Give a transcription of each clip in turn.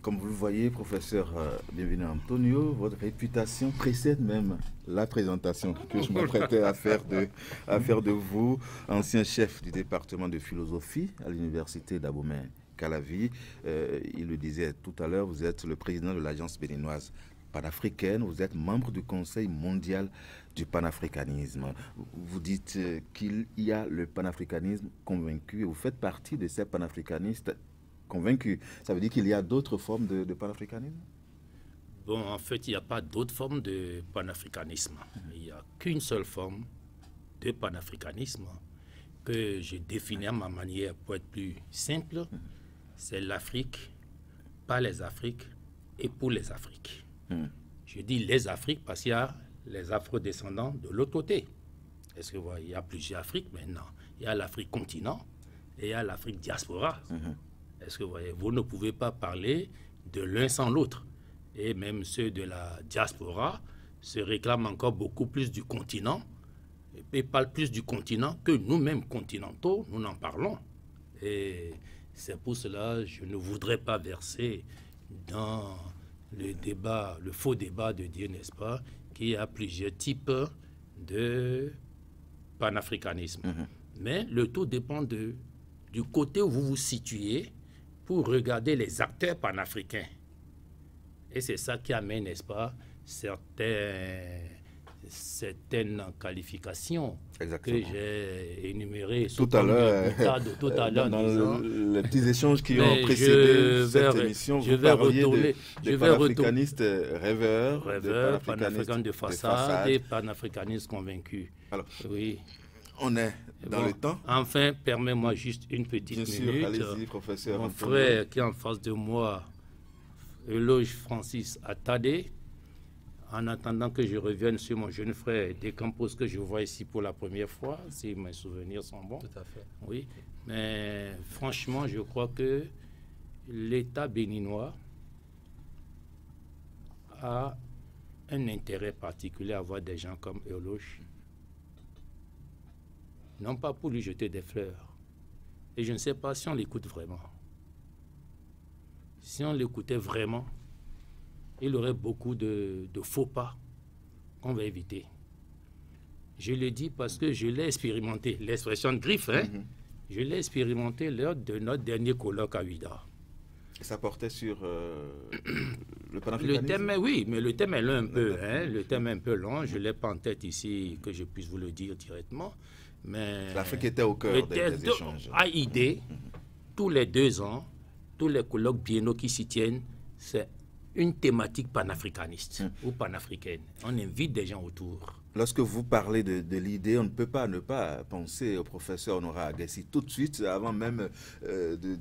Comme vous le voyez, professeur bienvenue Antonio, votre réputation précède même la présentation que je m'apprêtais à faire de vous, ancien chef du département de philosophie à l'université d'Abomey-Calavi. Il le disait tout à l'heure, vous êtes le président de l'agence béninoise panafricaine, vous êtes membre du Conseil mondial du panafricanisme. Vous dites qu'il y a le panafricanisme convaincu et vous faites partie de ces panafricanistes convaincus. Ça veut dire qu'il y a d'autres formes de panafricanisme? Bon, en fait, il n'y a pas d'autres formes de panafricanisme. Il n'y a qu'une seule forme de panafricanisme que je définis à ma manière pour être plus simple. C'est l'Afrique, pas les Afriques et pour les Afriques. Je dis les Afriques parce qu'il y a les afro-descendants de l'autre côté. Est-ce que vous voyez, il y a plusieurs Afriques maintenant. Il y a l'Afrique continent et il y a l'Afrique diaspora. Est-ce que vous voyez, vous ne pouvez pas parler de l'un sans l'autre. Et même ceux de la diaspora se réclament encore beaucoup plus du continent et parlent plus du continent que nous-mêmes continentaux, nous n'en parlons. Et c'est pour cela que je ne voudrais pas verser dans le débat, le faux débat de dire, n'est-ce pas, qu'il y a plusieurs types de panafricanisme. Mais le tout dépend du côté où vous vous situez pour regarder les acteurs panafricains. Et c'est ça qui amène, n'est-ce pas, certaines qualifications que j'ai énumérées tout à l'heure dans les petits échanges qui ont précédé cette émission. Vous parliez des panafricanistes rêveurs, panafricains de façade et panafricanistes convaincus. Alors, oui. On est dans le temps. Enfin, permets-moi juste une petite minute. Allez-y, professeur. Mon frère qui est en face de moi, éloge Francis Attadé. En attendant que je revienne sur mon jeune frère Decampos, que je vois ici pour la première fois, si mes souvenirs sont bons. Tout à fait. Oui, mais franchement, je crois que l'État béninois a un intérêt particulier à avoir des gens comme Eloge. Non pas pour lui jeter des fleurs. Et je ne sais pas si on l'écoute vraiment. Si on l'écoutait vraiment, il aurait beaucoup de faux pas qu'on va éviter. Je le dis parce que je l'ai expérimenté. L'expression de griffe, hein? Je l'ai expérimenté lors de notre dernier colloque à Ouida. Et ça portait sur le panafricanisme? Le thème, oui, mais le thème est long un peu. Hein? Le thème est un peu long. Je ne l'ai pas en tête ici que je puisse vous le dire directement. Mais l'Afrique était au cœur des échanges. À idée, tous les 2 ans, tous les colloques biennaux qui s'y tiennent, c'est une thématique panafricaniste ou panafricaine. On invite des gens autour. Lorsque vous parlez de l'idée, on ne peut pas ne pas penser au professeur Honorat Agassi tout de suite, avant même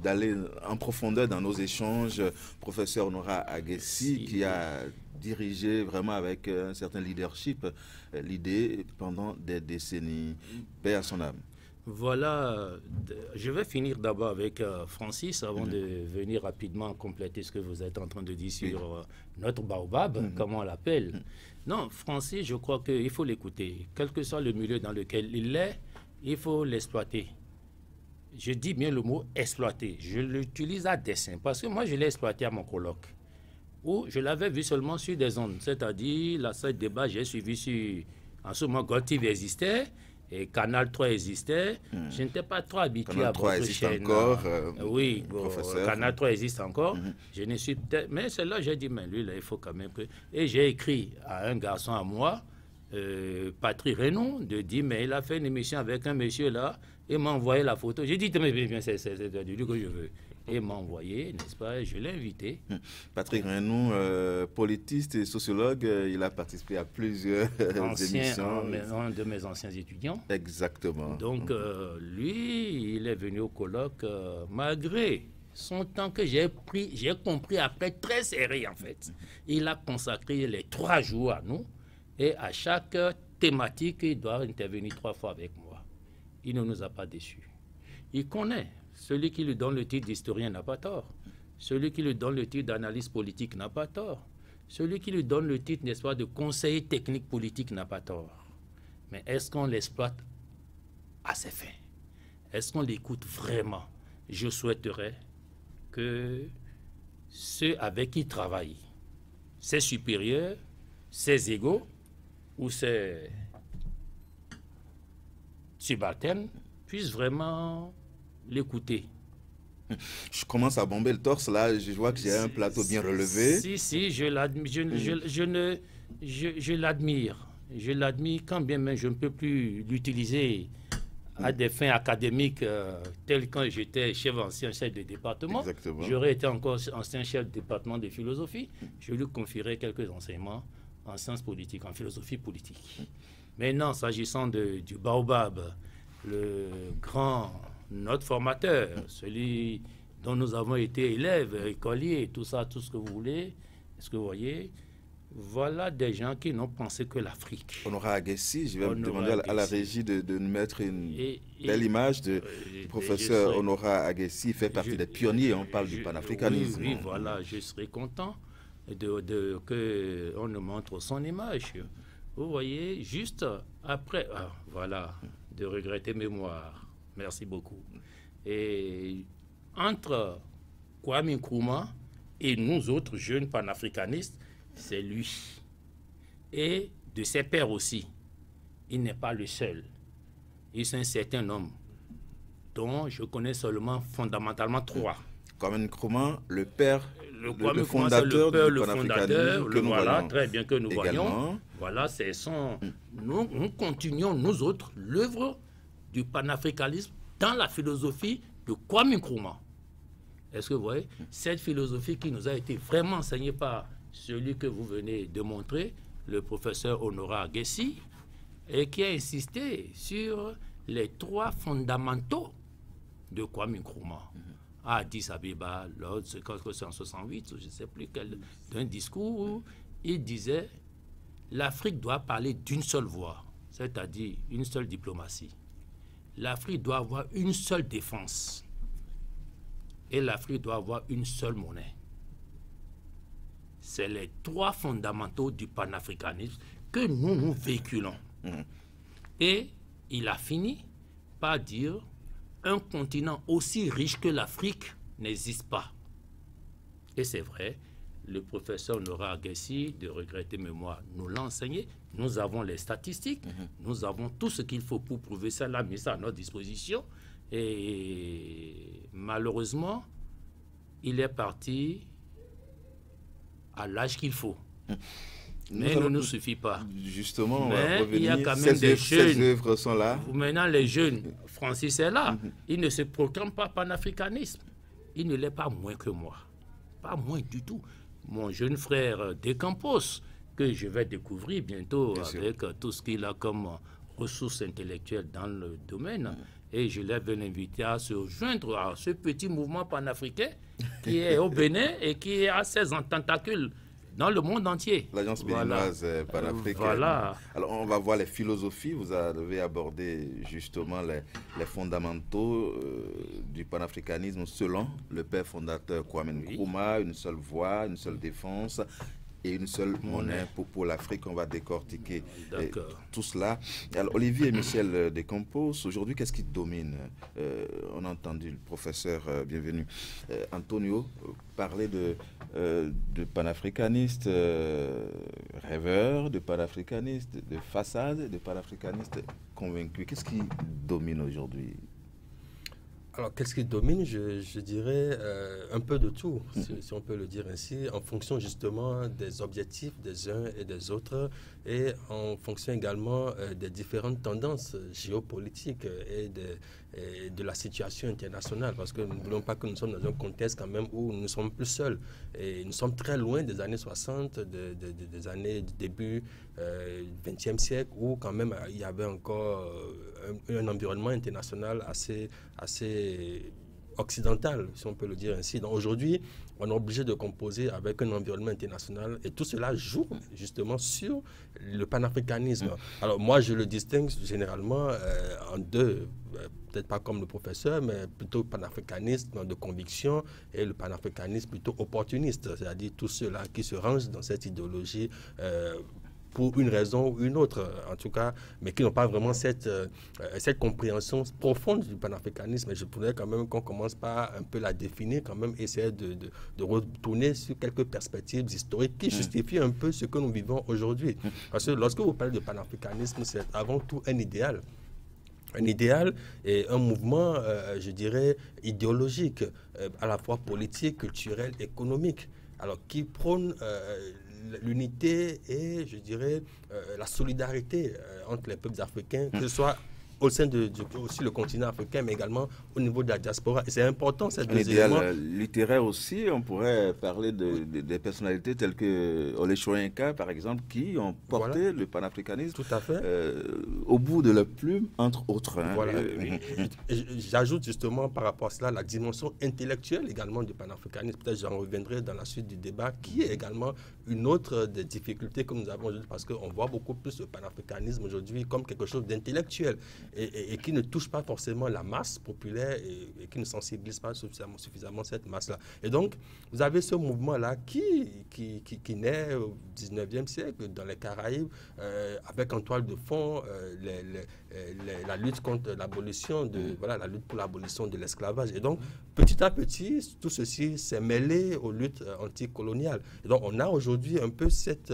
d'aller en profondeur dans nos échanges. Professeur Honorat Agassi qui a dirigé vraiment avec un certain leadership l'idée pendant des décennies. Paix à son âme. Voilà, je vais finir d'abord avec Francis avant de venir rapidement compléter ce que vous êtes en train de dire sur notre baobab, comme on l'appelle. Non, Francis, je crois qu'il faut l'écouter. Quel que soit le milieu dans lequel il est, il faut l'exploiter. Je dis bien le mot exploiter. Je l'utilise à dessein parce que moi, je l'ai exploité à mon colloque où je l'avais vu seulement sur des ondes. C'est-à-dire, la salle de débat, j'ai suivi sur... En ce moment, GoTV existait. Et Canal 3 existait. Je n'étais pas trop habitué à votre chaîne. Encore, oui, Canal 3 existe encore. Je ne suis peut-être... Mais c'est là que j'ai dit, mais lui, là, il faut quand même que... Et j'ai écrit à un garçon à moi, Patrick Renaud, de dire, mais il a fait une émission avec un monsieur là, et m'a envoyé la photo. J'ai dit, mais bien, c'est de lui que je veux. Et il m'a envoyé, n'est-ce pas? Je l'ai invité. Patrick Renaud, politiste et sociologue, il a participé à plusieurs émissions. Un de mes anciens étudiants. Exactement. Donc, lui, il est venu au colloque malgré son temps que j'ai compris après, très serré en fait. Il a consacré les 3 jours à nous et à chaque thématique, il doit intervenir 3 fois avec moi. Il ne nous a pas déçus. Il connaît. Celui qui lui donne le titre d'historien n'a pas tort. Celui qui lui donne le titre d'analyste politique n'a pas tort. Celui qui lui donne le titre, n'est-ce pas, de conseiller technique politique n'a pas tort. Mais est-ce qu'on l'exploite à ses fins? Est-ce qu'on l'écoute vraiment? Je souhaiterais que ceux avec qui il travaille, ses supérieurs, ses égaux ou ses subalternes, puissent vraiment l'écouter. Je commence à bomber le torse là, je vois que j'ai un plateau bien relevé. Si, je l'admire. Je l'admire quand bien même je ne peux plus l'utiliser à des fins académiques telles quand j'étais ancien chef de département. J'aurais été encore ancien chef de département de philosophie. Je lui confierais quelques enseignements en sciences politiques, en philosophie politique. Maintenant, s'agissant du Baobab, notre formateur, celui dont nous avons été élèves, écoliers, tout ça, tout ce que vous voulez, est-ce que vous voyez? Voilà des gens qui n'ont pensé que l'Afrique. Honorat Aguessi, je vais demander à la régie de nous mettre une belle image du professeur Honorat Aguessi, fait partie des pionniers, on parle du panafricanisme. Oui, voilà, je serais content qu'on nous montre son image. Vous voyez, juste après, voilà, de regretter mémoire. Merci beaucoup. Et entre Kwame Nkrumah et nous autres jeunes panafricanistes, c'est lui. Et de ses pères aussi. Il n'est pas le seul. Il est un certain nombre dont je connais seulement fondamentalement 3. Kwame Nkrumah, le père, le fondateur du panafricanisme, que nous voyons. Très bien, que nous voyons. Voilà, c'est son... Nous continuons, nous autres, l'œuvre du panafricanisme dans la philosophie de Kwame Nkrumah. Est-ce que vous voyez? Cette philosophie qui nous a été vraiment enseignée par celui que vous venez de montrer, le professeur Honorat Aguessi, et qui a insisté sur les 3 fondamentaux de Kwame Nkrumah. À Addis Abeba, lors de 1968, je ne sais plus quel, d'un discours où il disait l'Afrique doit parler d'une seule voix, c'est-à-dire une seule diplomatie. L'Afrique doit avoir une seule défense. Et l'Afrique doit avoir une seule monnaie. C'est les 3 fondamentaux du panafricanisme que nous véhiculons. Et il a fini par dire un continent aussi riche que l'Afrique n'existe pas. Et c'est vrai, le professeur Honorat Aguessi, de regretter mémoire, nous l'a enseigné. Nous avons les statistiques, nous avons tout ce qu'il faut pour prouver ça, là, mais ça à notre disposition. Et malheureusement, il est parti à l'âge qu'il faut. Mais il ne nous suffit pas. Justement, on mais va revenir. Il y a quand même des jeunes. Ces œuvres sont là. Maintenant, les jeunes, Francis est là. Il ne se proclame pas panafricanisme. Il ne l'est pas moins que moi. Pas moins du tout. Mon jeune frère De Campos, que je vais découvrir bientôt avec tout ce qu'il a comme ressources intellectuelles dans le domaine. Et je l'ai invité à se joindre à ce petit mouvement panafricain qui est au Bénin et qui a ses tentacules dans le monde entier. L'Agence béninoise panafricaine. Voilà. Alors, on va voir les philosophies. Vous avez abordé justement les fondamentaux du panafricanisme selon le père fondateur Kwame Nkrumah, une seule voix, une seule défense et une seule monnaie pour l'Afrique. On va décortiquer tout cela. Alors, Olivier et Michel De Campos, aujourd'hui, qu'est-ce qui domine? On a entendu le professeur, bienvenue, Antonio, parler de panafricanistes rêveurs, de panafricanistes de façade, de panafricanistes convaincus. Qu'est-ce qui domine aujourd'hui? Alors, qu'est-ce qui domine? Je dirais un peu de tout, si on peut le dire ainsi, en fonction justement des objectifs des uns et des autres, et en fonction également des différentes tendances géopolitiques et de la situation internationale, parce que nous ne voulons pas que nous sommes dans un contexte quand même où nous sommes plus seuls. Et nous sommes très loin des années 60, des années du début du XXe siècle, où quand même il y avait encore un environnement international assez occidental, si on peut le dire ainsi. Donc aujourd'hui, on est obligé de composer avec un environnement international et tout cela joue justement sur le panafricanisme. Alors moi, je le distingue généralement en deux, peut-être pas comme le professeur, mais plutôt panafricanisme de conviction et le panafricanisme plutôt opportuniste, c'est-à-dire tous ceux-là qui se rangent dans cette idéologie pour une raison ou une autre, en tout cas, mais qui n'ont pas vraiment cette compréhension profonde du panafricanisme. Et je voudrais quand même qu'on commence par un peu la définir, quand même essayer de retourner sur quelques perspectives historiques qui justifient un peu ce que nous vivons aujourd'hui. Parce que lorsque vous parlez de panafricanisme, c'est avant tout un idéal. Un idéal et un mouvement, je dirais, idéologique, à la fois politique, culturel, économique, alors qui prône l'unité et, je dirais, la solidarité entre les peuples africains, que ce soit au sein aussi le continent africain, mais également au niveau de la diaspora. Et c'est important, ces deux éléments. Littéraire aussi, on pourrait parler des personnalités telles que Ole Soyinka, par exemple, qui ont porté le panafricanisme. Tout à fait. Au bout de leur plume, entre autres. Hein. Voilà. J'ajoute justement par rapport à cela la dimension intellectuelle également du panafricanisme. Peut-être j'en reviendrai dans la suite du débat, qui est également une autre des difficultés que nous avons aujourd'hui, parce qu'on voit beaucoup plus le panafricanisme aujourd'hui comme quelque chose d'intellectuel. Et qui ne touche pas forcément la masse populaire et qui ne sensibilise pas suffisamment cette masse-là. Et donc, vous avez ce mouvement-là qui naît au 19e siècle dans les Caraïbes, avec en toile de fond la lutte contre l'abolition, la lutte pour l'abolition de l'esclavage. Et donc, petit à petit, tout ceci s'est mêlé aux luttes anticoloniales. Et donc, on a aujourd'hui un peu cette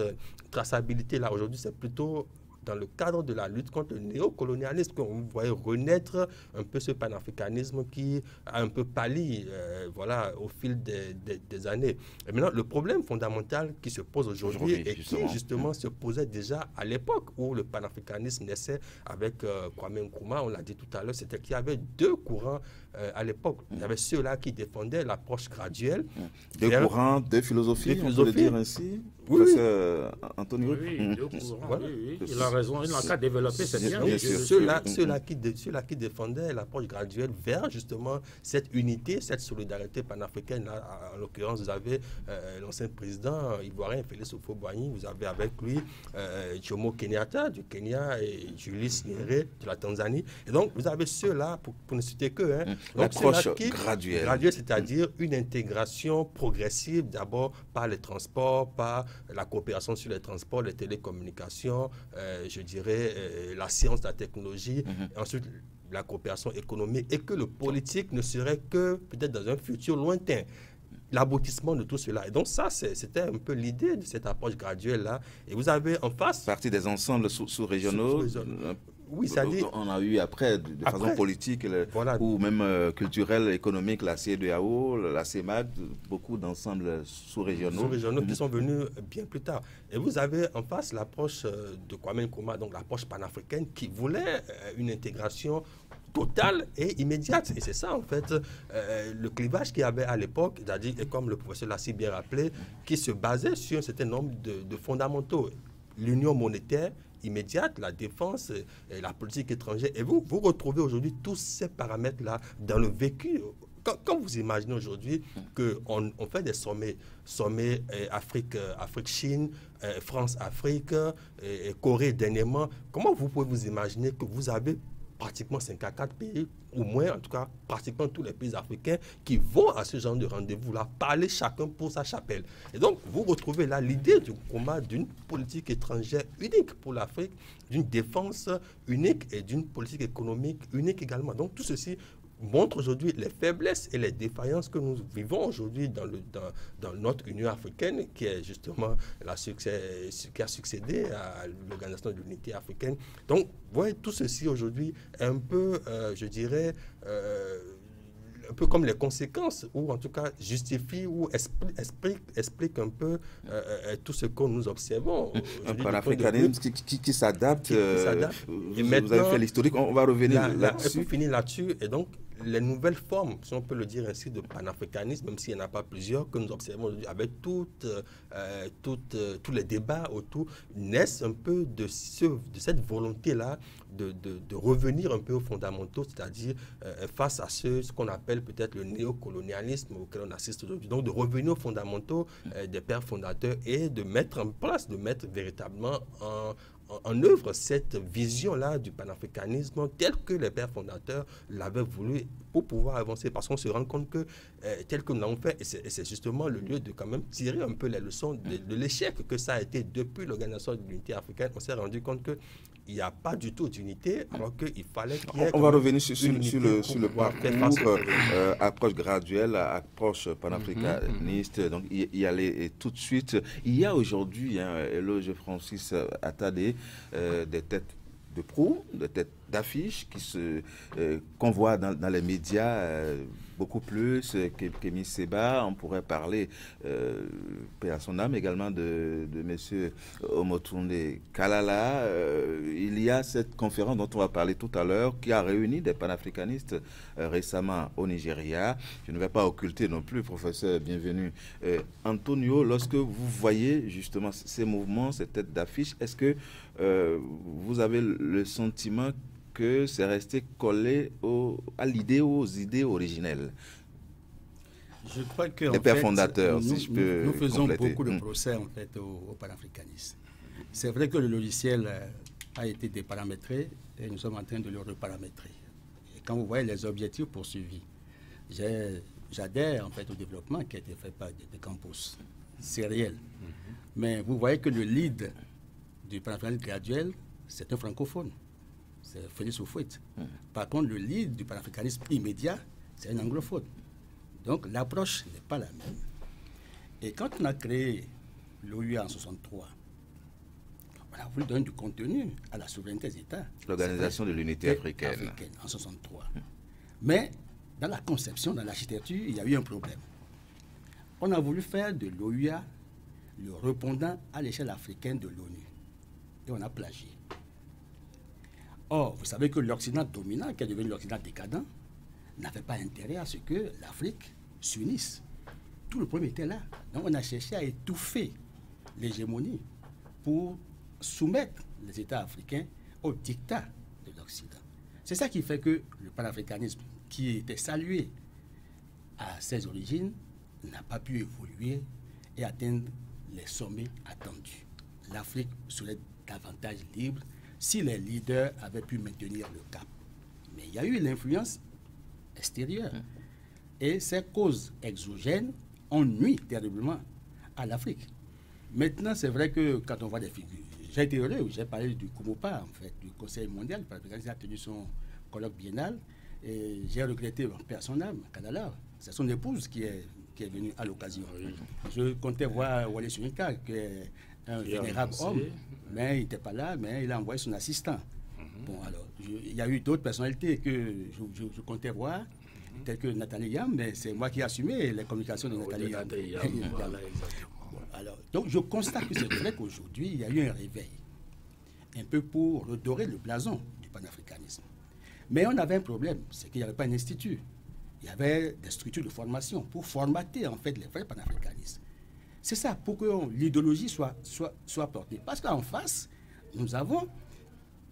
traçabilité-là. Aujourd'hui, c'est plutôt dans le cadre de la lutte contre le néocolonialisme qu'on voyait renaître un peu ce panafricanisme qui a un peu pâli au fil des années. Et maintenant, le problème fondamental qui se pose aujourd'hui et qui justement se posait déjà à l'époque où le panafricanisme naissait avec Kwame Nkrumah, on l'a dit tout à l'heure, c'était qu'il y avait deux courants à l'époque. Il y avait ceux-là qui défendaient l'approche graduelle. Deux courants, deux philosophies, on peut le dire ainsi. Oui, Antonio. Oui, deux courants. Voilà. Oui. Il a raison, il n'a qu'à développer, c'est bien. Ceux-là qui défendaient l'approche graduelle vers justement cette unité, cette solidarité panafricaine. En l'occurrence, vous avez l'ancien président ivoirien Félix Houphouët-Boigny, vous avez avec lui Jomo Kenyatta du Kenya et Julius Nyerere de la Tanzanie. Et donc, vous avez ceux-là, pour ne citer que, l'approche graduelle. Graduelle, c'est-à-dire une intégration progressive, d'abord par les transports, par la coopération sur les transports, les télécommunications, je dirais la science, la technologie, et ensuite la coopération économique, et que le politique ne serait que peut-être dans un futur lointain l'aboutissement de tout cela. Et donc ça, c'était un peu l'idée de cette approche graduelle-là. Et vous avez en face... Partie des ensembles sous-régionaux. Oui, c'est-à-dire... On a eu après, de façon politique ou même culturelle, économique, la CEDEAO, la CEMAC, beaucoup d'ensembles sous-régionaux. Sous-régionaux qui sont venus bien plus tard. Et vous avez en face l'approche de Kwame Nkrumah, donc l'approche panafricaine, qui voulait une intégration totale et immédiate. Et c'est ça, en fait, le clivage qu'il y avait à l'époque, c'est-à-dire, et comme le professeur l'a si bien rappelé, qui se basait sur un certain nombre de fondamentaux. L'union monétaire immédiate, la défense, et la politique étrangère. Et vous retrouvez aujourd'hui tous ces paramètres-là dans le vécu. Quand vous imaginez aujourd'hui qu'on fait des sommets Afrique-Chine, France-Afrique, Corée dernièrement, comment vous pouvez vous imaginer que vous avez pratiquement 54 pays, au moins en tout cas pratiquement tous les pays africains qui vont à ce genre de rendez-vous-là, parler chacun pour sa chapelle. Et donc vous retrouvez là l'idée du combat d'une politique étrangère unique pour l'Afrique, d'une défense unique et d'une politique économique unique également. Donc tout ceci montre aujourd'hui les faiblesses et les défaillances que nous vivons aujourd'hui dans notre Union africaine, qui est justement qui a succédé à l'Organisation de l'Unité africaine. Donc, vous voyez, tout ceci aujourd'hui est un peu, je dirais, un peu comme les conséquences, ou en tout cas justifie ou explique un peu tout ce que nous observons. Un panafricanisme qui s'adapte. Et vous avez fait l'historique, on va revenir là-dessus. Et pour finir là-dessus, et donc les nouvelles formes, si on peut le dire ainsi, de panafricanisme, même s'il n'y en a pas plusieurs, que nous observons aujourd'hui, avec tous les débats autour, naissent un peu de cette volonté-là de revenir un peu aux fondamentaux, c'est-à-dire face à ce qu'on appelle peut-être le néocolonialisme auquel on assiste aujourd'hui. Donc de revenir aux fondamentaux des pères fondateurs et de mettre en place, de mettre véritablement en œuvre cette vision-là du panafricanisme tel que les pères fondateurs l'avaient voulu pour pouvoir avancer. Parce qu'on se rend compte que, tel que nous l'avons fait, et c'est justement le lieu de quand même tirer un peu les leçons de l'échec que ça a été depuis l'Organisation de l'Unité africaine. On s'est rendu compte que il n'y a pas du tout d'unité, alors qu'il fallait qu'il y ait... On va revenir sur le parcours, approche graduelle, approche panafricaniste, donc y aller tout de suite. Il y a aujourd'hui, éloge Francis Attadé, des têtes de proue, des têtes d'affiches qu'on voit dans les médias beaucoup plus qu'Émile Seba. On pourrait parler, paix à son âme, également de M. Omotunde Kalala. Il y a cette conférence dont on va parler tout à l'heure qui a réuni des panafricanistes récemment au Nigeria. Je ne vais pas occulter non plus, professeur, bienvenue. Antonio, lorsque vous voyez justement ces mouvements, ces têtes d'affiches, est-ce que vous avez le sentiment que c'est resté collé à l'idée, aux idées originelles? Je crois que les pères fondateurs, nous, si je peux nous faisons compléter. beaucoup de procès en fait au panafricanisme. C'est vrai que le logiciel a été déparamétré et nous sommes en train de le reparamétrer. Et quand vous voyez les objectifs poursuivis, j'adhère en fait au développement qui a été fait par des campus. C'est réel. Mais vous voyez que le lead du panafricanisme graduel, c'est un francophone. C'est Félix Houphouët. Par contre, le lead du panafricanisme immédiat, c'est un anglophone. Donc, l'approche n'est pas la même. Et quand on a créé l'OUA en 63, on a voulu donner du contenu à la souveraineté des États. L'Organisation de l'Unité africaine. En 63. Mais, dans la conception, dans l'architecture, il y a eu un problème. On a voulu faire de l'OUA le répondant à l'échelle africaine de l'ONU. Et on a plagié. Or, vous savez que l'Occident dominant, qui est devenu l'Occident décadent, n'avait pas intérêt à ce que l'Afrique s'unisse. Tout le problème était là. Donc on a cherché à étouffer l'hégémonie pour soumettre les États africains au diktat de l'Occident. C'est ça qui fait que le panafricanisme, qui était salué à ses origines, n'a pas pu évoluer et atteindre les sommets attendus. L'Afrique serait davantage libre si les leaders avaient pu maintenir le cap. Mais il y a eu l'influence extérieure. Et ces causes exogènes ont nui terriblement à l'Afrique. Maintenant, c'est vrai que quand on voit des figures, j'ai été heureux, j'ai parlé du Koumopa, en fait, du Conseil mondial, parce qu'il a tenu son colloque biennal, et j'ai regretté, paix à son âme, Kalala. C'est son épouse qui est venue à l'occasion. Je comptais voir Wale Soyinka, qui est un vénérable homme, mais il n'était pas là, mais il a envoyé son assistant. Bon, alors, il y a eu d'autres personnalités que je comptais voir, telles que Nathalie Yam, mais c'est moi qui ai assumé les communications de Nathalie Yam. Voilà, bon, alors, donc, je constate que c'est vrai qu'aujourd'hui, il y a eu un réveil, un peu pour redorer le blason du panafricanisme. Mais on avait un problème, c'est qu'il n'y avait pas un institut. Il y avait des structures de formation pour formater, en fait, les vrais panafricanistes. C'est ça, pour que l'idéologie soit portée. Parce qu'en face, nous avons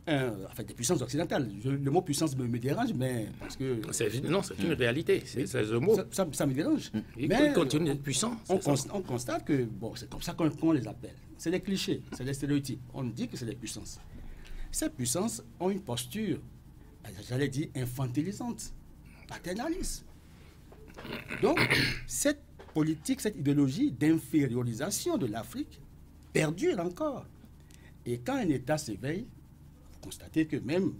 des puissances occidentales. Le mot puissance me dérange, mais parce que... Non, c'est une réalité, c'est le mot. Ça me dérange. Mais continue d'être puissant. On constate que, bon, c'est comme ça qu'on les appelle. C'est des clichés, c'est des stéréotypes. On dit que c'est des puissances. Ces puissances ont une posture, j'allais dire, infantilisante, paternaliste. Donc, cette politique, cette idéologie d'infériorisation de l'Afrique perdure encore. Et quand un État s'éveille, vous constatez que même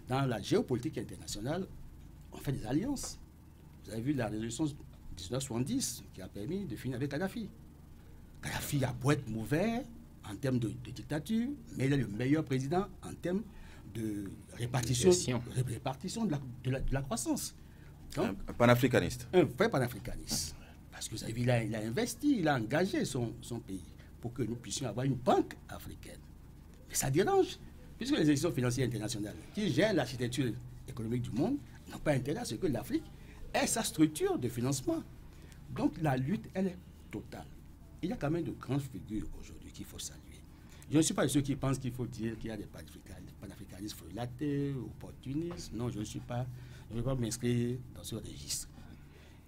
dans la géopolitique internationale, on fait des alliances. Vous avez vu la résolution 1970 qui a permis de finir avec Kadhafi. Kadhafi a beau être mauvais en termes de dictature, mais il est le meilleur président en termes de répartition de la croissance. Donc, un panafricaniste. Un vrai panafricaniste. Parce que il a investi, il a engagé son pays pour que nous puissions avoir une banque africaine. Mais ça dérange, puisque les institutions financières internationales qui gèrent l'architecture économique du monde n'ont pas intérêt à ce que l'Afrique ait sa structure de financement. Donc la lutte, elle est totale. Il y a quand même de grandes figures aujourd'hui qu'il faut saluer. Je ne suis pas de ceux qui pensent qu'il faut dire qu'il y a des panafricanistes frelatés, opportunistes. Non, je ne suis pas. Je ne vais pas m'inscrire dans ce registre.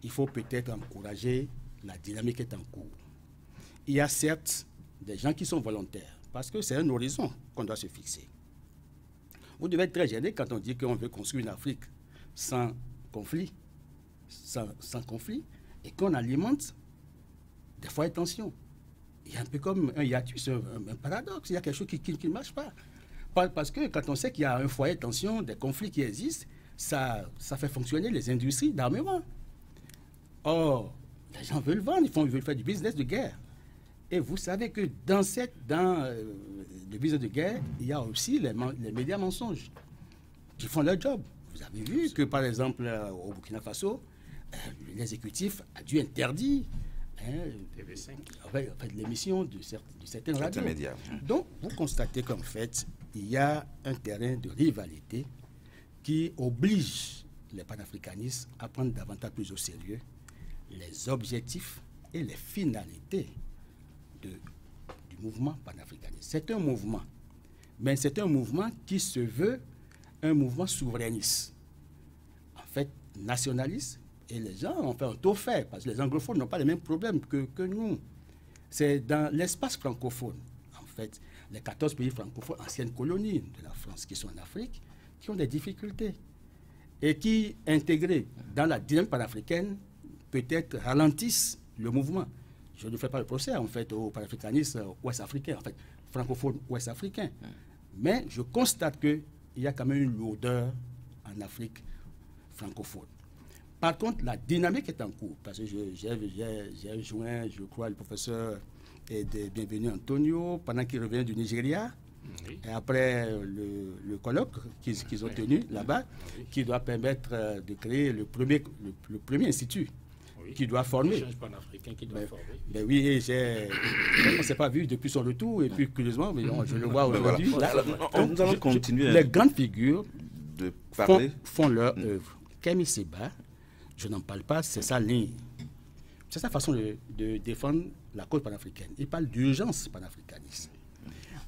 Il faut peut-être encourager la dynamique qui est en cours. Il y a certes des gens qui sont volontaires, parce que c'est un horizon qu'on doit se fixer. Vous devez être très gêné quand on dit qu'on veut construire une Afrique sans conflit, sans conflit et qu'on alimente des foyers de tension. Il y a un peu comme un hiatus, un paradoxe. Il y a quelque chose qui ne marche pas. Parce que quand on sait qu'il y a un foyer de tension, des conflits qui existent, ça fait fonctionner les industries d'armement. Or, les gens veulent vendre, ils veulent faire du business de guerre. Et vous savez que dans le business de guerre, il y a aussi les médias mensonges qui font leur job. Vous avez vu que, par exemple, au Burkina Faso, l'exécutif a dû interdire TV5. L'émission de certaines radios. Médias. Donc, vous constatez qu'en fait, il y a un terrain de rivalité qui oblige les panafricanistes à prendre davantage plus au sérieux les objectifs et les finalités du mouvement panafricaniste. C'est un mouvement, mais c'est un mouvement qui se veut un mouvement souverainiste, en fait nationaliste. Et les gens ont fait un taux fait, parce que les anglophones n'ont pas les mêmes problèmes que nous. C'est dans l'espace francophone, en fait, les 14 pays francophones, anciennes colonies de la France qui sont en Afrique, qui ont des difficultés. Et qui, intégrés dans la dynamique panafricaine, peut-être ralentissent le mouvement. Je ne fais pas le procès, en fait, aux panafricanistes ouest-africains, en fait, francophones ouest-africains. Mais je constate qu'il y a quand même une lourdeur en Afrique francophone. Par contre, la dynamique est en cours, parce que j'ai rejoint, je crois, le professeur Bienvenu Antonio, pendant qu'il revient du Nigeria, oui. Et après le colloque qu'ils ont tenu là-bas, oui. Qui doit permettre de créer le premier institut, oui. Qui doit former. Panafricain qui doit former. Ben oui, on ne s'est pas vu depuis son retour, et puis curieusement, mais je le vois aujourd'hui. Voilà. Nous allons continuer. Les grandes figures de parler. Font leur œuvre. Kémy Séba, je n'en parle pas, c'est sa ligne. C'est sa façon de défendre la cause panafricaine. Il parle d'urgence panafricaniste.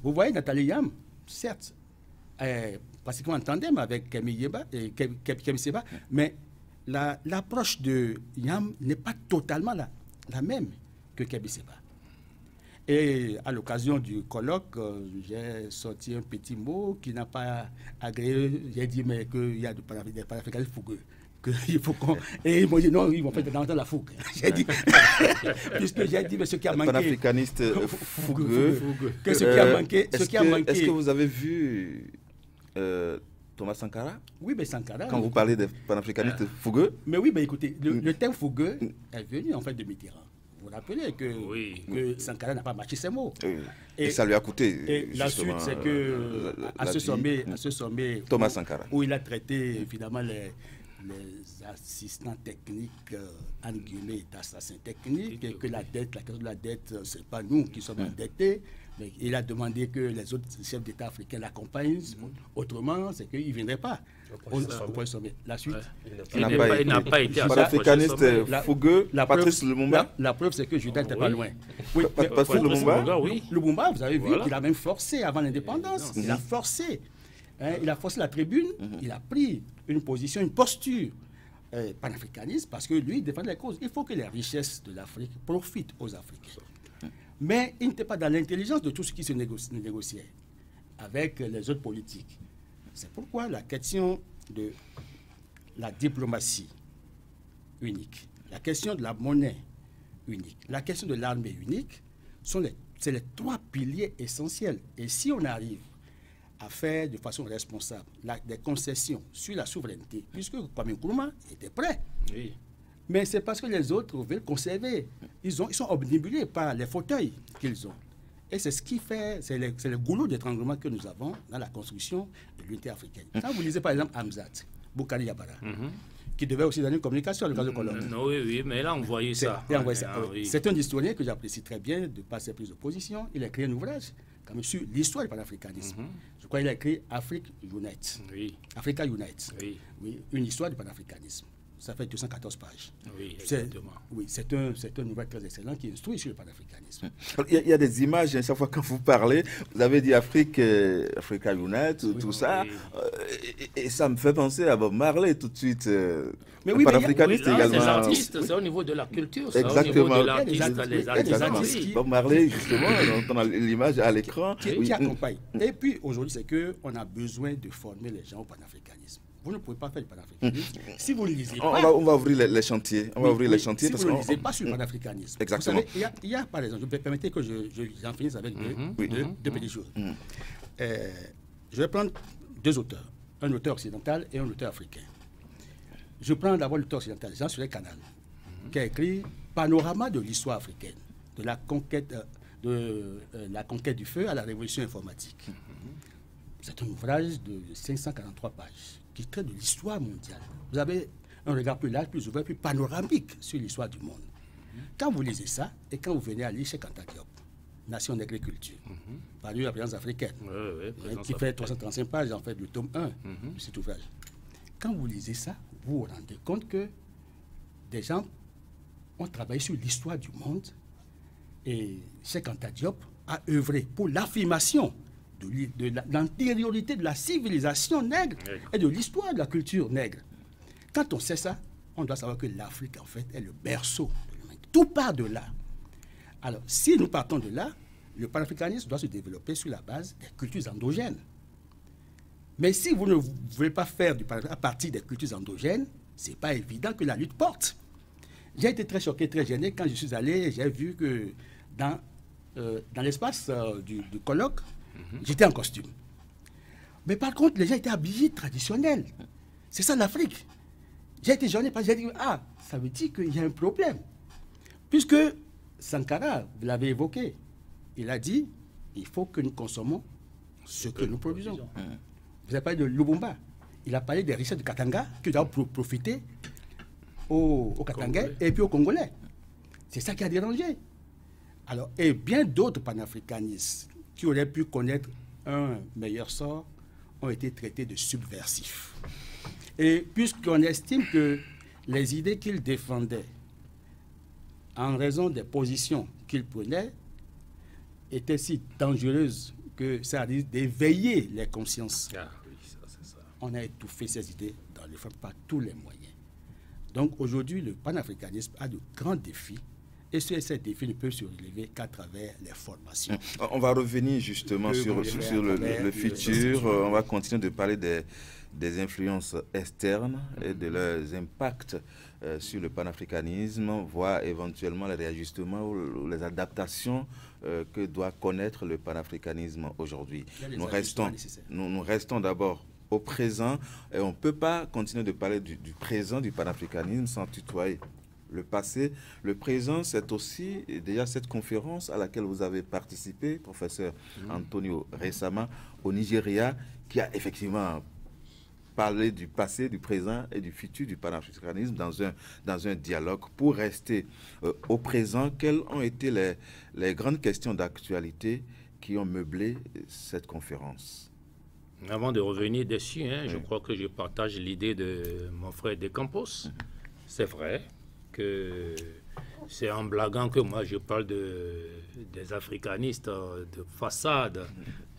Vous voyez, Nathalie Yam, certes, pratiquement en tandem avec Kémy Séba, mais l'approche de Yam n'est pas totalement la même que Kémy Séba. Et à l'occasion du colloque, j'ai sorti un petit mot qui n'a pas agréé. J'ai dit, mais qu'il y a des panafricanistes fougueux. Il faut qu'on... Et ils m'ont dit non, ils vont faire dans la fougue. J'ai dit, puisque j'ai dit, mais ce qui a manqué. Panafricaniste fougueux. Que ce qui a manqué. Est-ce que vous avez vu Thomas Sankara? Oui, mais Sankara. Quand vous parlez des panafricanistes fougueux. Mais oui, mais écoutez, le terme fougueux est venu en fait de Mitterrand. Vous vous rappelez que Sankara n'a pas marché ses mots. Oui. Et ça lui a coûté. Et la suite, c'est que à ce sommet, Thomas Sankara, où il a traité évidemment les assistants techniques, entre guillemets, d'assassins techniques, et que la question de la dette, c'est pas nous qui sommes endettés, mais il a demandé que les autres chefs d'État africains l'accompagnent. Autrement, c'est qu'ils ne viendraient pas au sommet. La suite. Il n'a pas été panafricaniste fougueux, Patrice Lumumba. La preuve, c'est que Judas n'était pas loin. Oui, Patrice Lumumba, oui. Lumumba, vous avez vu qu'il a même forcé avant l'indépendance. Il a forcé. Il a forcé la tribune, il a pris une position, une posture panafricaniste parce que lui, il défend les causes. Il faut que les richesses de l'Afrique profitent aux Africains. Mais il n'était pas dans l'intelligence de tout ce qui se négociait avec les autres politiques. C'est pourquoi la question de la diplomatie unique, la question de la monnaie unique, la question de l'armée unique, c'est les trois piliers essentiels. Et si on arrive à faire de façon responsable des concessions sur la souveraineté, puisque Kwame Nkrumah était prêt. Oui. Mais c'est parce que les autres veulent conserver. Ils sont obnubilés par les fauteuils qu'ils ont. Et c'est ce qui fait, c'est le goulot d'étranglement que nous avons dans la construction de l'unité africaine. Quand vous lisez par exemple Hamzat, Boukari Yabara, qui devait aussi donner une communication à l'occasion de Colombe. Oui, mais là on voyait ça. C'est un historien que j'apprécie très bien de par ses prises de position. Il a écrit un ouvrage quand même sur l'histoire du panafricanisme. Je crois qu'il a écrit Africa Unite. Oui. Africa Unite. Oui, une histoire du panafricanisme. Ça fait 214 pages. Oui, exactement. C'est un ouvrage très excellent qui instruit sur le panafricanisme. Il y a des images, chaque fois quand vous parlez, vous avez dit Africa Unite, tout ça, et ça me fait penser à Bob Marley tout de suite. Mais oui, panafricaniste également. C'est l'artiste, c'est au niveau de la culture, c'est au niveau de l'artiste, les artistes. Bob Marley, justement, on a l'image à l'écran. Qui accompagne. Et puis aujourd'hui, c'est qu'on a besoin de former les gens au panafricanisme. vous ne pouvez pas faire du panafricanisme si vous ne lisez On pas. va, on va ouvrir les chantiers. On va ouvrir les chantiers Si parce vous ne qu'on- lisez pas sur le panafricanisme. Exactement. Vous savez, il y a, par exemple, permettez que j'en finisse avec deux petites choses. Je vais prendre deux auteurs, un auteur occidental et un auteur africain. Je prends d'abord l'auteur occidental, Jean-Soleil Canal, qui a écrit Panorama de l'histoire africaine, de la conquête du feu à la révolution informatique. C'est un ouvrage de 543 pages qui traite de l'histoire mondiale. Vous avez un regard plus large, plus ouvert, plus panoramique sur l'histoire du monde. Quand vous lisez ça, et quand vous venez à lire Cheikh Anta Diop, Nation d'agriculture, par la présence africaine, qui fait 335 pages, en fait, le tome 1 de cet ouvrage. Quand vous lisez ça, vous vous rendez compte que des gens ont travaillé sur l'histoire du monde et Cheikh Anta Diop a œuvré pour l'affirmation de l'antériorité de la civilisation nègre et de l'histoire de la culture nègre. Quand on sait ça, on doit savoir que l'Afrique, en fait, est le berceau de l'humanité. Tout part de là. Alors, si nous partons de là, le panafricanisme doit se développer sur la base des cultures endogènes. Mais si vous ne voulez pas faire du panafricanisme à partir des cultures endogènes, ce n'est pas évident que la lutte porte. J'ai été très choqué, très gêné quand je suis allé, j'ai vu que dans l'espace du colloque, j'étais en costume. Mais par contre, les gens étaient habillés traditionnels. C'est ça l'Afrique. J'ai été gêné parce que j'ai dit, ah, ça veut dire qu'il y a un problème. Puisque Sankara, vous l'avez évoqué, il a dit, il faut que nous consommons ce que nous produisons. Vous avez parlé de Lubumba. Il a parlé des richesses de Katanga qui doivent profiter aux Katangais et puis aux Congolais. C'est ça qui a dérangé. Alors, et bien d'autres panafricanistes qui auraient pu connaître un meilleur sort ont été traités de subversifs. Et puisqu'on estime que les idées qu'ils défendaient, en raison des positions qu'ils prenaient, étaient si dangereuses que ça risque d'éveiller les consciences. Ah, oui, c'est ça. On a étouffé ces idées dans le fond par tous les moyens. Donc aujourd'hui, le panafricanisme a de grands défis. Et ces défis ne peuvent se relever qu'à travers les formations. On va revenir justement sur le futur. On va continuer de parler des influences externes et de leurs impacts sur le panafricanisme, voire éventuellement les réajustements ou les adaptations que doit connaître le panafricanisme aujourd'hui. Nous restons d'abord au présent et on ne peut pas continuer de parler du présent du panafricanisme sans tutoyer le passé. Le présent, c'est aussi déjà cette conférence à laquelle vous avez participé, professeur Antonio, récemment au Nigeria, qui a effectivement parlé du passé, du présent et du futur du panafricanisme dans un dialogue. Pour rester au présent, quelles ont été les grandes questions d'actualité qui ont meublé cette conférence? Avant de revenir dessus, je crois que je partage l'idée de mon frère De Campos. C'est vrai que c'est en blaguant que moi je parle des africanistes de façade.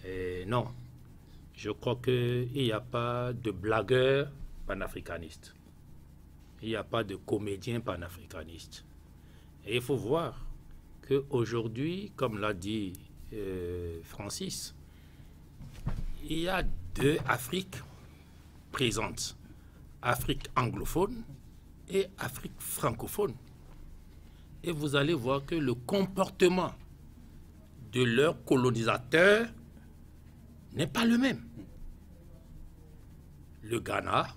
Et non, je crois qu'il n'y a pas de blagueurs panafricanistes. Il n'y a pas de comédiens panafricanistes. Et il faut voir qu'aujourd'hui, comme l'a dit Francis, il y a deux Afriques présentes. Afrique anglophone et Afrique francophone. Et vous allez voir que le comportement de leurs colonisateurs n'est pas le même. Le Ghana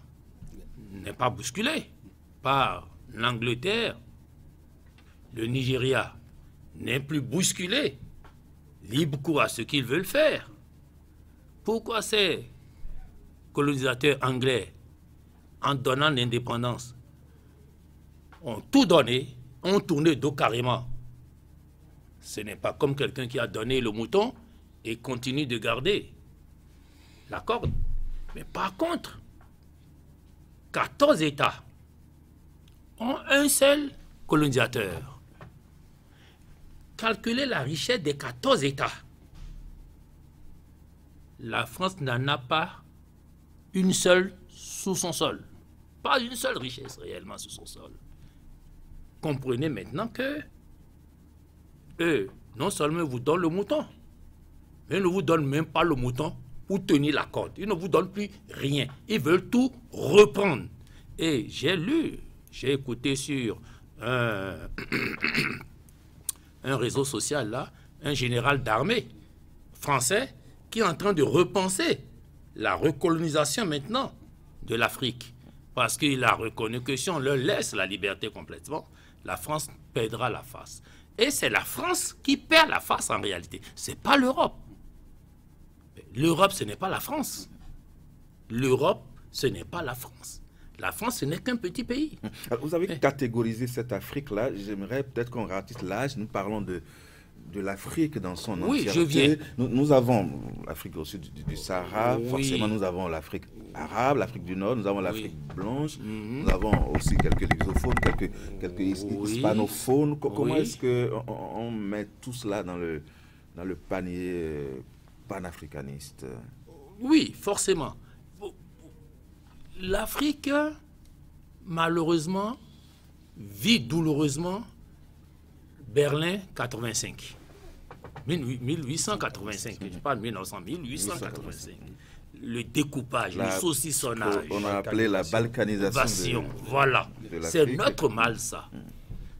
n'est pas bousculé par l'Angleterre. Le Nigeria n'est plus bousculé. Libre cours à ce qu'ils veulent faire. Pourquoi ces colonisateurs anglais, en donnant l'indépendance, ont tout donné, ont tourné dos carrément? Ce n'est pas comme quelqu'un qui a donné le mouton et continue de garder la corde. Mais par contre, 14 États ont un seul colonisateur. Calculez la richesse des 14 États. La France n'en a pas une seule sous son sol. Pas une seule richesse réellement sous son sol. Comprenez maintenant que eux, non seulement vous donnent le mouton, mais ne vous donnent même pas le mouton pour tenir la corde. Ils ne vous donnent plus rien. Ils veulent tout reprendre. Et j'ai écouté sur un réseau social là, un général d'armée français qui est en train de repenser la recolonisation maintenant de l'Afrique. Parce qu'il a reconnu que si on leur laisse la liberté complètement, la France perdra la face. Et c'est la France qui perd la face en réalité. Ce n'est pas l'Europe. L'Europe, ce n'est pas la France. L'Europe, ce n'est pas la France. La France, ce n'est qu'un petit pays. Alors, vous avez catégorisé cette Afrique-là. J'aimerais peut-être qu'on ratisse l'âge. Nous parlons de l'Afrique dans son entièreté. Oui, je viens. Nous avons l'Afrique au sud du Sahara. Oui. Forcément, nous avons l'Afrique arabe, l'Afrique du Nord. Nous avons l'Afrique blanche. Nous avons aussi quelques lusophones, quelques hispanophones. Comment est-ce qu'on met tout cela dans le panier panafricaniste? Oui, forcément. L'Afrique, malheureusement, vit douloureusement Berlin 85. 1885, je parle 1900, 1885. Le découpage, le saucissonnage. On a appelé la balkanisation. Voilà, c'est notre mal ça.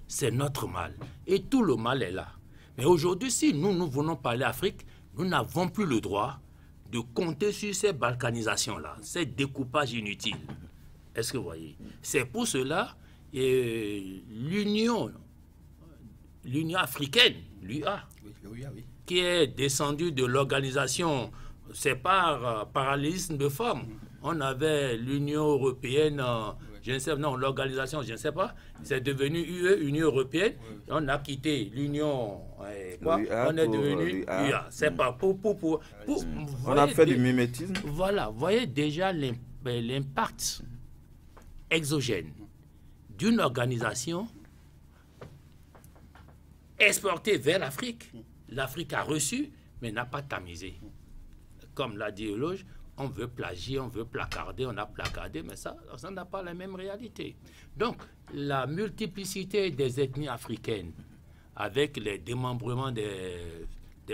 C'est notre mal. Et tout le mal est là. Mais aujourd'hui, si nous venons parler Afrique, nous n'avons plus le droit de compter sur ces balkanisations-là, ces découpages inutiles. Est-ce que vous voyez? C'est pour cela l'Union africaine, l'UA, qui est descendue de l'organisation, c'est par parallélisme de forme. On avait l'Union européenne, je ne sais, non, l'organisation, je ne sais pas, c'est devenu UE, Union européenne. On a quitté l'Union, on est devenu UA. C'est pas pour on a fait du mimétisme. Voilà, vous voyez déjà l'impact exogène d'une organisation exportée vers l'Afrique. L'Afrique a reçu, mais n'a pas tamisé. Comme l'a dit Eloge, on veut plagier, on veut placarder, on a placardé, mais ça n'a pas la même réalité. Donc, la multiplicité des ethnies africaines, avec les démembrements des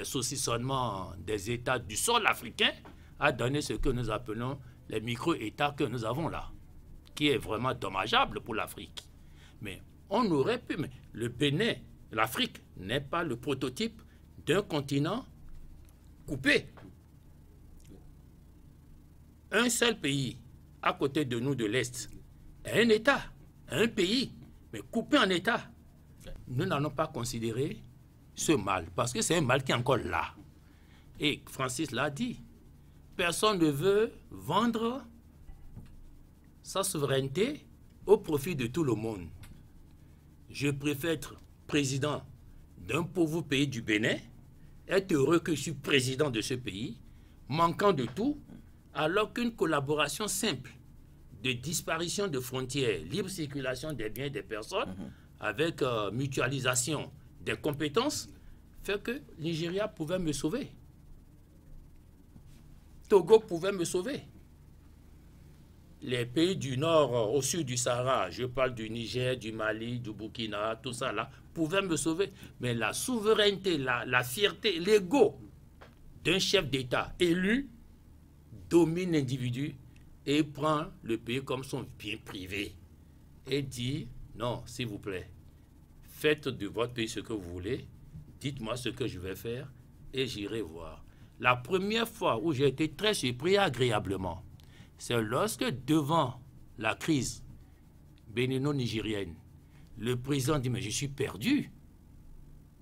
saucissonnements des États du sol africain, a donné ce que nous appelons les micro-États que nous avons là, qui est vraiment dommageable pour l'Afrique. Mais on aurait pu, mais le Bénin, l'Afrique n'est pas le prototype d'un continent coupé. Un seul pays à côté de nous de l'Est, un État, un pays, mais coupé en États. Nous n'allons pas considérer ce mal, parce que c'est un mal qui est encore là. Et Francis l'a dit, personne ne veut vendre sa souveraineté au profit de tout le monde. Je préfère être président d'un pauvre pays du Bénin, être heureux que je suis président de ce pays, manquant de tout, alors qu'une collaboration simple de disparition de frontières, libre circulation des biens et des personnes, avec mutualisation des compétences, fait que Nigeria pouvait me sauver. Togo pouvait me sauver. Les pays du nord au sud du Sahara, je parle du Niger, du Mali, du Burkina, tout ça là, pouvaient me sauver. Mais la souveraineté, la fierté, l'ego d'un chef d'État élu domine l'individu et prend le pays comme son bien privé et dit non, s'il vous plaît, faites de votre pays ce que vous voulez, dites-moi ce que je vais faire et j'irai voir. La première fois où j'ai été très surpris agréablement, c'est lorsque devant la crise bénino-nigérienne, le président dit mais je suis perdu,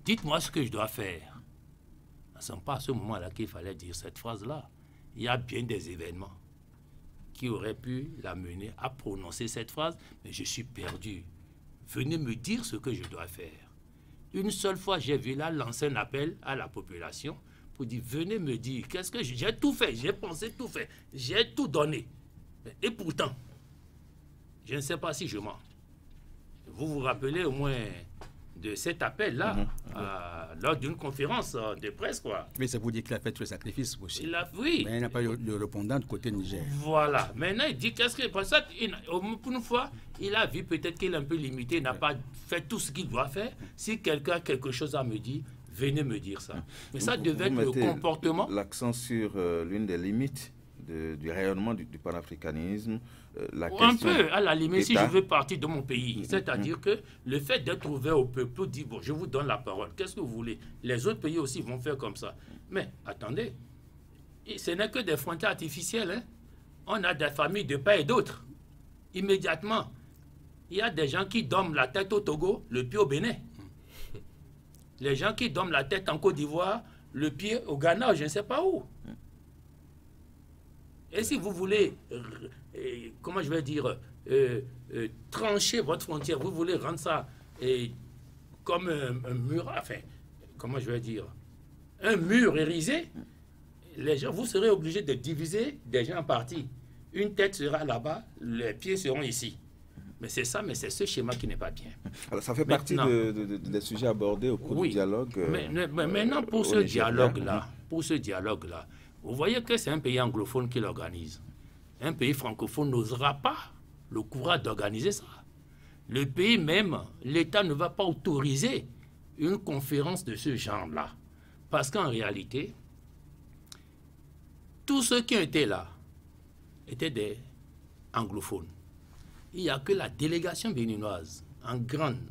dites-moi ce que je dois faire. Ce n'est pas à ce moment-là qu'il fallait dire cette phrase-là. Il y a bien des événements qui auraient pu l'amener à prononcer cette phrase, mais je suis perdu. Venez me dire ce que je dois faire. Une seule fois, j'ai vu là lancer un appel à la population pour dire, venez me dire, qu'est-ce que j'ai tout fait, j'ai pensé tout fait, j'ai tout donné. Et pourtant, je ne sais pas si je mens. Vous vous rappelez au moins de cet appel-là, lors d'une conférence de presse, quoi. Mais ça vous dit qu'il a fait tout le sacrifice aussi. Oui. Mais il n'a pas eu le répondant de côté Niger. Voilà. Maintenant, il dit qu'est-ce que... Parce que, pour une fois, il a vu peut-être qu'il est un peu limité, il n'a pas fait tout ce qu'il doit faire. Si quelqu'un a quelque chose à me dire, venez me dire ça. Mais ça devait être le mettez comportement. l'accent sur l'une des limites du rayonnement du panafricanisme, la Un question peu, à la limite, si État. je veux partir de mon pays. C'est-à-dire que le fait d'être ouvert au peuple, dit, bon, je vous donne la parole, qu'est-ce que vous voulez? Les autres pays aussi vont faire comme ça. Mais attendez, ce n'est que des frontières artificielles. Hein. On a des familles de part et d'autre. Immédiatement, il y a des gens qui dorment la tête au Togo, le pied au Bénin. Les gens qui dorment la tête en Côte d'Ivoire, le pied au Ghana, je ne sais pas où. Et si vous voulez, comment je vais dire, trancher votre frontière, vous voulez rendre ça comme un mur, enfin, comment je vais dire, un mur érisé, les gens, vous serez obligés de diviser des gens en parties. Une tête sera là-bas, les pieds seront ici. Mais c'est ça, mais c'est ce schéma qui n'est pas bien. Alors, ça fait partie des sujets abordés au cours du dialogue. Mais maintenant, pour ce dialogue-là, vous voyez que c'est un pays anglophone qui l'organise. Un pays francophone n'osera pas le courage d'organiser ça. Le pays même, l'État ne va pas autoriser une conférence de ce genre-là. Parce qu'en réalité, tous ceux qui étaient là étaient des anglophones. Il n'y a que la délégation béninoise, en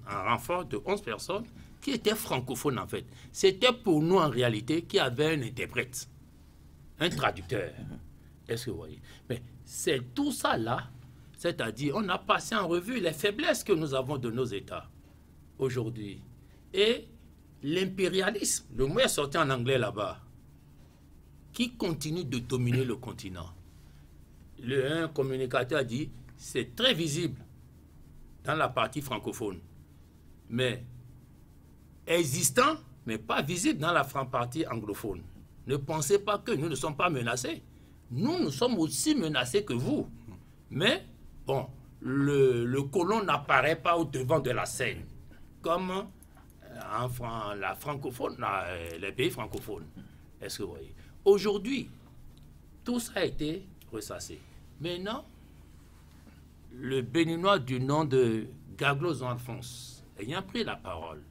renfort de 11 personnes, qui étaient francophones en fait. C'était pour nous en réalité qui avait un interprète, un traducteur. Est-ce que vous voyez? Mais c'est tout ça là, c'est-à-dire on a passé en revue les faiblesses que nous avons de nos États aujourd'hui. Et l'impérialisme, le mot est sorti en anglais là-bas, qui continue de dominer le continent. Un communicateur a dit, c'est très visible dans la partie francophone, mais existant, mais pas visible dans la partie anglophone. Ne pensez pas que nous ne sommes pas menacés. Nous sommes aussi menacés que vous. Mais, bon, le colon n'apparaît pas au devant de la scène, comme la francophone, les pays francophones. Est-ce que vous voyez? Aujourd'hui, tout ça a été ressassé. Maintenant, le Béninois du nom de Gaglos Alphonse, ayant pris la parole,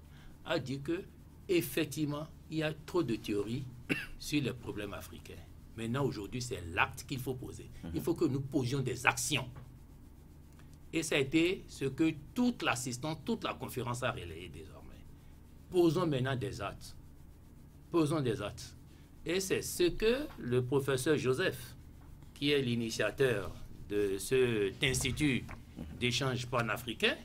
a dit que effectivement, il y a trop de théories sur les problèmes africains. Maintenant, aujourd'hui, c'est l'acte qu'il faut poser. Il faut que nous posions des actions. Et ça a été ce que toute l'assistance, toute la conférence a relayé désormais. Posons maintenant des actes. Posons des actes. Et c'est ce que le professeur Joseph, qui est l'initiateur de cet institut d'échange panafricain,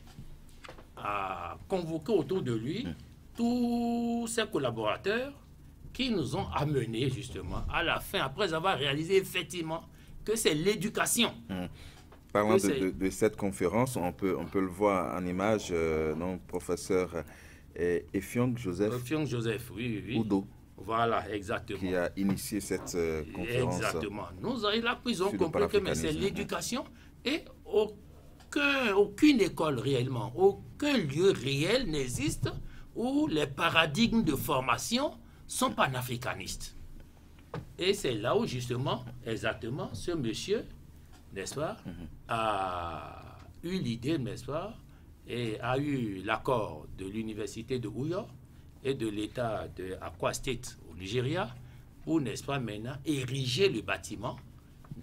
a convoqué autour de lui tous ses collaborateurs qui nous ont amenés justement à la fin, après avoir réalisé effectivement que c'est l'éducation. Parlant de cette conférence, on peut le voir en image, non, professeur Efiong Joseph. Efiong Joseph, oui. Udo. Voilà, exactement. Qui a initié cette conférence. Exactement. Nous avons compris que c'est l'éducation et aucune école réellement, aucun lieu réel n'existe où les paradigmes de formation sont panafricanistes. Et c'est là où justement, exactement, ce monsieur, n'est-ce pas, a eu l'idée, n'est-ce pas, et a eu l'accord de l'université de Uyo et de l'État de Akwa State au Nigeria pour, n'est-ce pas, maintenant ériger le bâtiment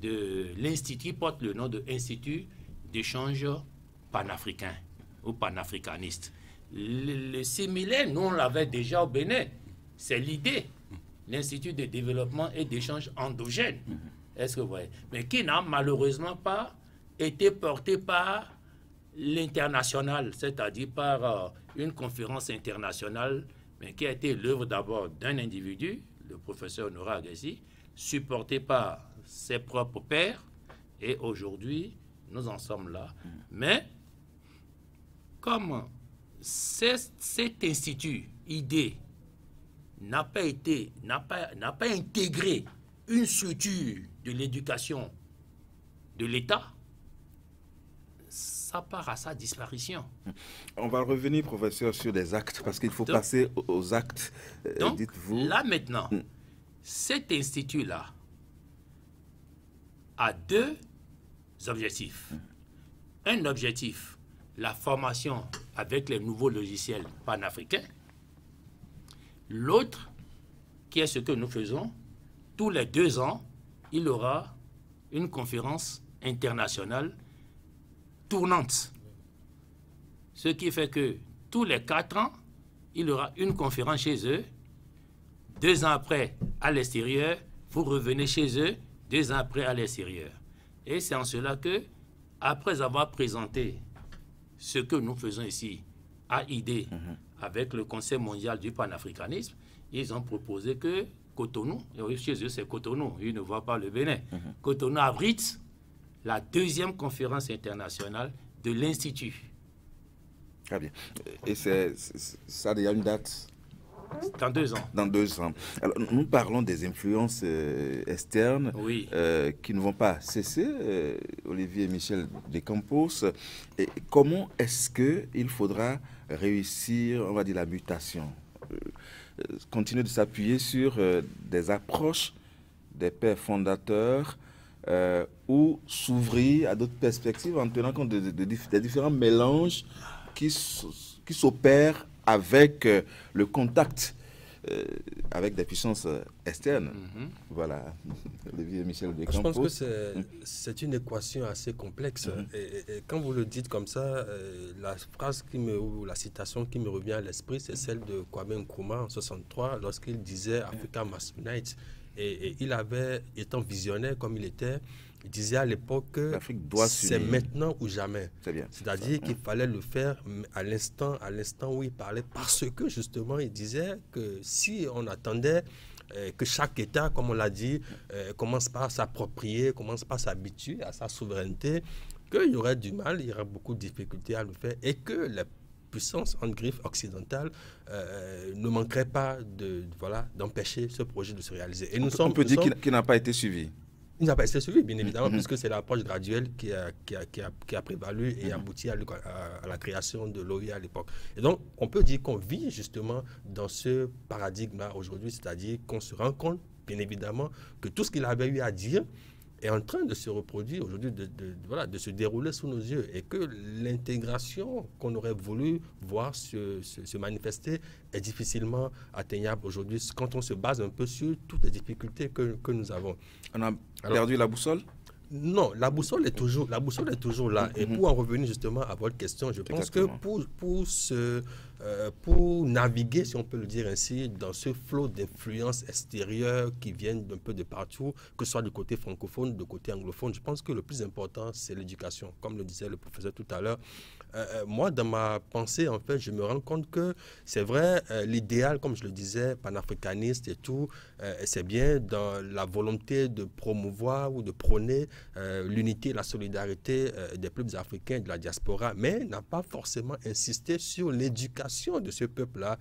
de l'Institut, porte le nom de Institut d'échange panafricain ou panafricaniste. Le similaire, nous on l'avait déjà au Bénin. C'est l'idée, l'Institut de développement et d'échange endogène. Est-ce que vous voyez? Mais qui n'a malheureusement pas été porté par l'international, c'est-à-dire par une conférence internationale, mais qui a été l'œuvre d'abord d'un individu, le professeur Nora Agassi, supporté par ses propres pairs, et aujourd'hui, nous en sommes là. Mais, comme cet institut, idée, n'a pas intégré une structure de l'éducation de l'État, ça part à sa disparition. On va revenir, professeur, sur les actes, parce qu'il faut passer aux actes, dites-vous. Là maintenant, cet institut-là a deux objectifs. Un objectif, la formation avec les nouveaux logiciels panafricains, L'autre, qui est ce que nous faisons, tous les 2 ans, il y aura une conférence internationale tournante. Ce qui fait que tous les 4 ans, il y aura une conférence chez eux. 2 ans après, à l'extérieur, vous revenez chez eux, 2 ans après à l'extérieur. Et c'est en cela que, après avoir présenté ce que nous faisons ici à ID avec le Conseil mondial du panafricanisme, ils ont proposé que Cotonou, et chez eux c'est Cotonou, ils ne voient pas le Bénin, Cotonou abrite la 2e conférence internationale de l'Institut. Très bien. Et ça a déjà une date? Dans 2 ans. Dans 2 ans. Alors, nous parlons des influences externes qui ne vont pas cesser. Olivier et Michel Descampos. Et comment est-ce qu'il faudra réussir, on va dire, la mutation? Continuer de s'appuyer sur des approches des pères fondateurs ou s'ouvrir à d'autres perspectives en tenant compte des différents mélanges qui s'opèrent avec le contact avec des puissances externes. Voilà, Olivier Michel Descampos. Je pense que c'est une équation assez complexe. Et quand vous le dites comme ça, la phrase ou la citation qui me revient à l'esprit, c'est celle de Kwame Nkrumah en 63, lorsqu'il disait Africa must unite. Et il avait, étant visionnaire comme il était, il disait à l'époque que c'est maintenant ou jamais. C'est-à-dire qu'il fallait le faire à l'instant où il parlait, parce que justement il disait que si on attendait que chaque État, comme on l'a dit, commence par s'approprier, commence par s'habituer à sa souveraineté, qu'il y aurait du mal, il y aurait beaucoup de difficultés à le faire et que les puissances en griffe occidentale ne manqueraient pas d'empêcher ce projet de se réaliser. Et on peut dire qu'il n'a pas été suivi. Il n'a pas été suivi, bien évidemment, puisque c'est l'approche graduelle qui a prévalu et abouti à la création de l'OIA à l'époque. Et donc, on peut dire qu'on vit justement dans ce paradigme-là aujourd'hui, c'est-à-dire qu'on se rend compte, bien évidemment, que tout ce qu'il avait eu à dire est en train de se reproduire aujourd'hui, de se dérouler sous nos yeux, et que l'intégration qu'on aurait voulu voir se manifester est difficilement atteignable aujourd'hui quand on se base un peu sur toutes les difficultés que nous avons. On a perdu la boussole? Non, la boussole est toujours là. Et pour en revenir justement à votre question, je pense que pour naviguer, si on peut le dire ainsi, dans ce flot d'influences extérieures qui viennent d'un peu de partout, que ce soit du côté francophone, du côté anglophone, je pense que le plus important, c'est l'éducation. Comme le disait le professeur tout à l'heure, moi, dans ma pensée, en fait, je me rends compte que c'est vrai, l'idéal, comme je le disais, panafricaniste et tout, c'est bien dans la volonté de promouvoir ou de prôner l'unité et la solidarité des peuples africains de la diaspora, mais n'a pas forcément insisté sur l'éducation de ce peuple-là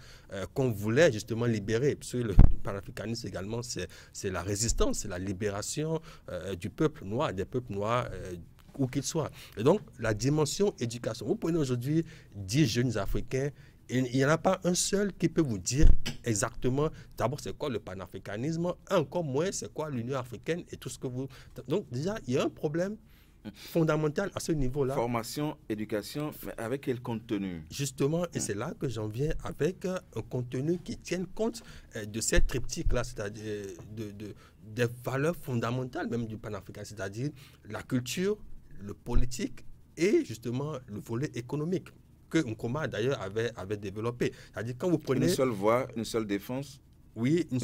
qu'on voulait justement libérer. Parce que le panafricanisme également, c'est la résistance, c'est la libération du peuple noir, des peuples noirs, où qu'ils soient. Et donc, la dimension éducation. Vous prenez aujourd'hui 10 jeunes Africains, et il n'y en a pas un seul qui peut vous dire exactement, d'abord, c'est quoi le panafricanisme, encore moins, c'est quoi l'Union africaine et tout ce que vous... Donc, déjà, il y a un problème fondamental à ce niveau-là. Formation, éducation, mais avec quel contenu? Justement, et c'est là que j'en viens avec un contenu qui tienne compte de cette triptyque-là, c'est-à-dire des valeurs fondamentales même du panafricanisme, c'est-à-dire la culture, le politique et justement le volet économique que Nkrumah d'ailleurs avait développé. C'est-à-dire quand vous prenez... Une seule voix, une seule défense. Oui, une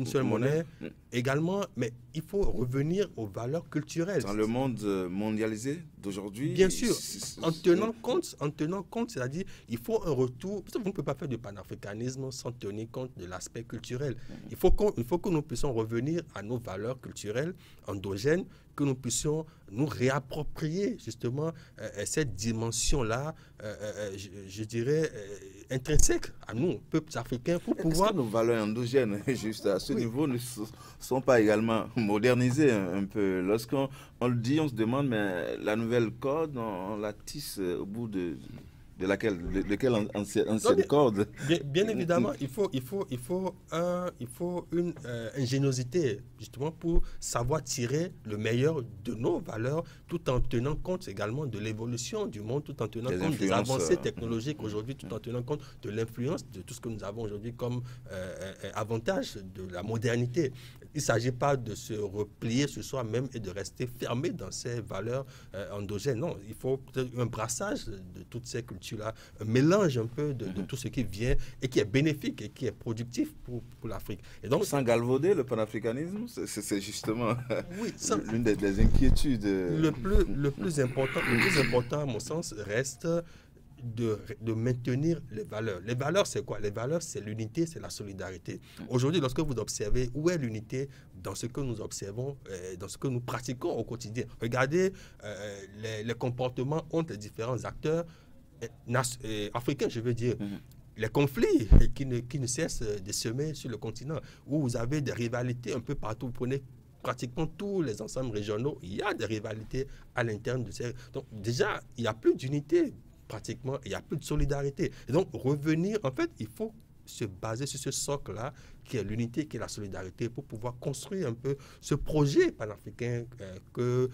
seule monnaie également, mais il faut revenir aux valeurs culturelles. Dans le monde mondialisé d'aujourd'hui. Bien sûr, en tenant compte, c'est-à-dire il faut un retour, parce que vous ne pouvez pas faire du panafricanisme sans tenir compte de l'aspect culturel. Il faut que nous puissions revenir à nos valeurs culturelles endogènes, que nous puissions nous réapproprier justement cette dimension-là, je dirais, intrinsèque à nous, peuples africains, pour pouvoir... Est-ce que nos valeurs endogènes, juste à ce niveau, ne sont pas également modernisées un peu? Lorsqu'on le dit, on se demande, mais la nouvelle code, on la tisse au bout de de quelle ancienne corde? Bien évidemment, il faut une ingéniosité justement pour savoir tirer le meilleur de nos valeurs tout en tenant compte également de l'évolution du monde, tout en tenant compte des avancées technologiques aujourd'hui, tout en tenant compte de l'influence de tout ce que nous avons aujourd'hui comme avantage de la modernité. Il ne s'agit pas de se replier sur soi-même et de rester fermé dans ces valeurs endogènes. Non, il faut peut-être un brassage de toutes ces cultures-là, un mélange un peu de tout ce qui vient et qui est bénéfique et qui est productif pour l'Afrique. Et donc, sans galvauder le panafricanisme, c'est justement l'une des inquiétudes. Le plus important, à mon sens, reste de maintenir les valeurs. Les valeurs, c'est quoi? Les valeurs, c'est l'unité, c'est la solidarité. Aujourd'hui, lorsque vous observez où est l'unité dans ce que nous observons, dans ce que nous pratiquons au quotidien, regardez les comportements entre les différents acteurs africains, je veux dire. Les conflits qui ne cessent de semer sur le continent, où vous avez des rivalités un peu partout. Vous prenez pratiquement tous les ensembles régionaux, il y a des rivalités à l'interne de ces... Donc déjà, il n'y a plus d'unité pratiquement, il n'y a plus de solidarité. Et donc, revenir, en fait, il faut se baser sur ce socle-là, qui est l'unité, qui est la solidarité, pour pouvoir construire un peu ce projet panafricain que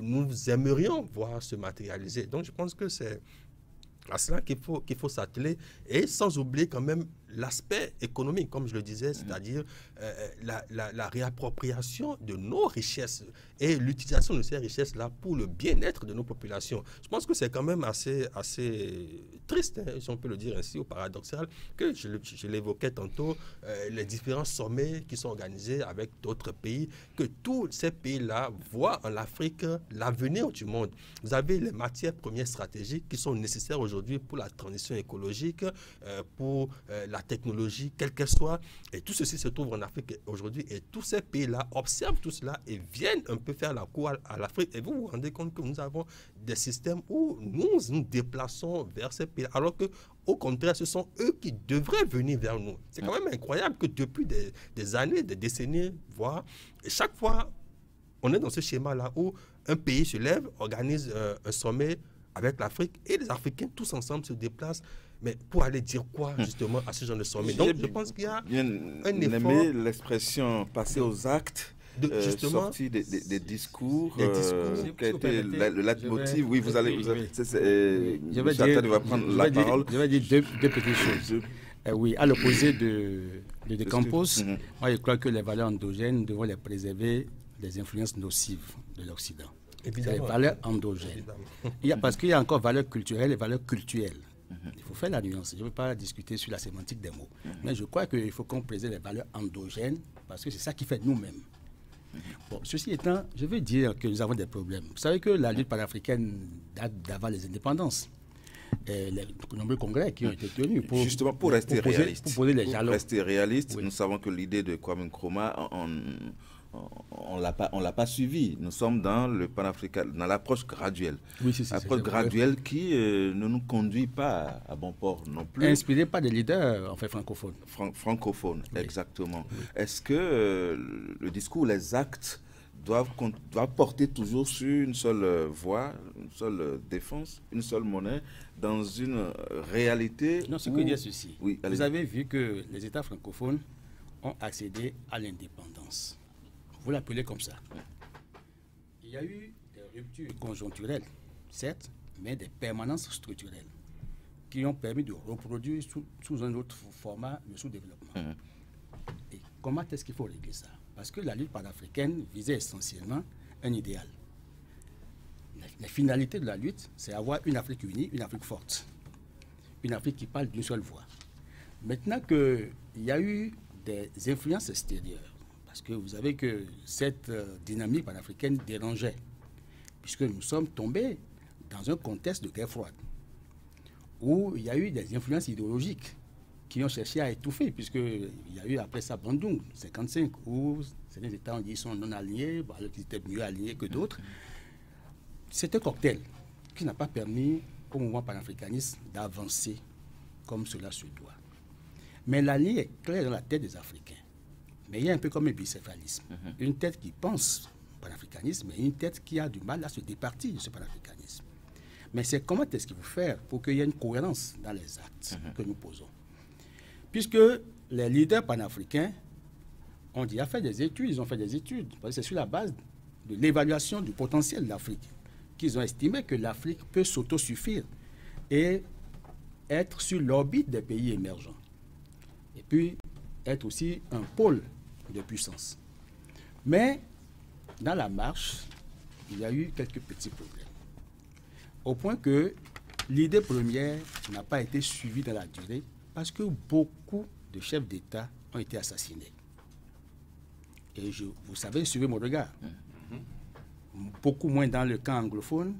nous aimerions voir se matérialiser. Donc, je pense que c'est à cela qu'il faut s'atteler, et sans oublier quand même l'aspect économique, comme je le disais, c'est-à-dire la réappropriation de nos richesses et l'utilisation de ces richesses-là pour le bien-être de nos populations. Je pense que c'est quand même assez triste, hein, si on peut le dire ainsi, ou paradoxal, que je l'évoquais tantôt, les différents sommets qui sont organisés avec d'autres pays, que tous ces pays-là voient en Afrique l'avenir du monde. Vous avez les matières premières stratégiques qui sont nécessaires aujourd'hui pour la transition écologique, pour la technologie, quelle qu'elle soit, et tout ceci se trouve en Afrique aujourd'hui, et tous ces pays-là observent tout cela et viennent un peu faire la cour à l'Afrique, et vous vous rendez compte que nous avons des systèmes où nous déplaçons vers ces pays, alors que au contraire, ce sont eux qui devraient venir vers nous. C'est quand même incroyable que depuis des années, des décennies, voire, et chaque fois, on est dans ce schéma-là où un pays se lève, organise un sommet avec l'Afrique, et les Africains tous ensemble se déplacent. Mais pour aller dire quoi, justement, à ce genre de sommet? Donc, je pense qu'il y a un effort... aimé l'expression passer aux actes, sortie des discours, qui a été le leitmotiv. Oui, vous allez... Je vais prendre la parole. Je vais dire deux petites choses. Oui, à l'opposé de Campos, moi, je crois que les valeurs endogènes, nous devons les préserver des influences nocives de l'Occident. C'est les valeurs endogènes. Parce qu'il y a encore valeurs culturelles et valeurs cultuelles. Il faut faire la nuance. Je ne veux pas discuter sur la sémantique des mots. Mais je crois qu'il faut qu'on préserve les valeurs endogènes parce que c'est ça qui fait nous-mêmes. Bon, ceci étant, je veux dire que nous avons des problèmes. Vous savez que la lutte panafricaine date d'avant les indépendances. Les nombreux congrès qui ont été tenus justement pour rester réaliste. Pour poser les jalons. Rester réaliste, oui. Nous savons que l'idée de Kwame Nkrumah, on l'a pas suivi. Nous sommes dans le panafricain, dans l'approche graduelle. Oui, c'est l'approche graduelle qui ne nous conduit pas à bon port non plus. Inspiré par des leaders en fait francophones. Francophones, oui. Exactement. Oui. Est-ce que le discours, les actes doivent porter toujours sur une seule voie, une seule défense, une seule monnaie, dans une réalité? Non, ce que je dis ceci. Oui, vous avez vu que les États francophones ont accédé à l'indépendance. Vous l'appelez comme ça. Il y a eu des ruptures conjoncturelles, certes, mais des permanences structurelles qui ont permis de reproduire sous un autre format le sous-développement. Et comment est-ce qu'il faut régler ça? Parce que la lutte panafricaine visait essentiellement un idéal. La finalité de la lutte, c'est avoir une Afrique unie, une Afrique forte. Une Afrique qui parle d'une seule voix. Maintenant qu'il y a eu des influences extérieures, parce que vous savez que cette dynamique panafricaine dérangeait, puisque nous sommes tombés dans un contexte de guerre froide, où il y a eu des influences idéologiques qui ont cherché à étouffer, puisqu'il y a eu après ça Bandung, 55, où certains États ont dit qu'ils sont non alignés, alors qu'ils étaient mieux alignés que d'autres. C'est un cocktail qui n'a pas permis au mouvement panafricaniste d'avancer comme cela se doit. Mais la ligne est claire dans la tête des Africains. Mais il y a un peu comme un bicéphalisme. Une tête qui pense panafricanisme, mais une tête qui a du mal à se départir de ce panafricanisme. Mais c'est comment est-ce qu'il faut faire pour qu'il y ait une cohérence dans les actes que nous posons. Puisque les leaders panafricains ont déjà fait des études, ils ont fait des études, parce que c'est sur la base de l'évaluation du potentiel de l'Afrique qu'ils ont estimé que l'Afrique peut s'autosuffire et être sur l'orbite des pays émergents. Et puis, être aussi un pôle de puissance. Mais, dans la marche, il y a eu quelques petits problèmes. Au point que l'idée première n'a pas été suivie dans la durée parce que beaucoup de chefs d'État ont été assassinés. Et vous savez, suivez mon regard. Beaucoup moins dans le camp anglophone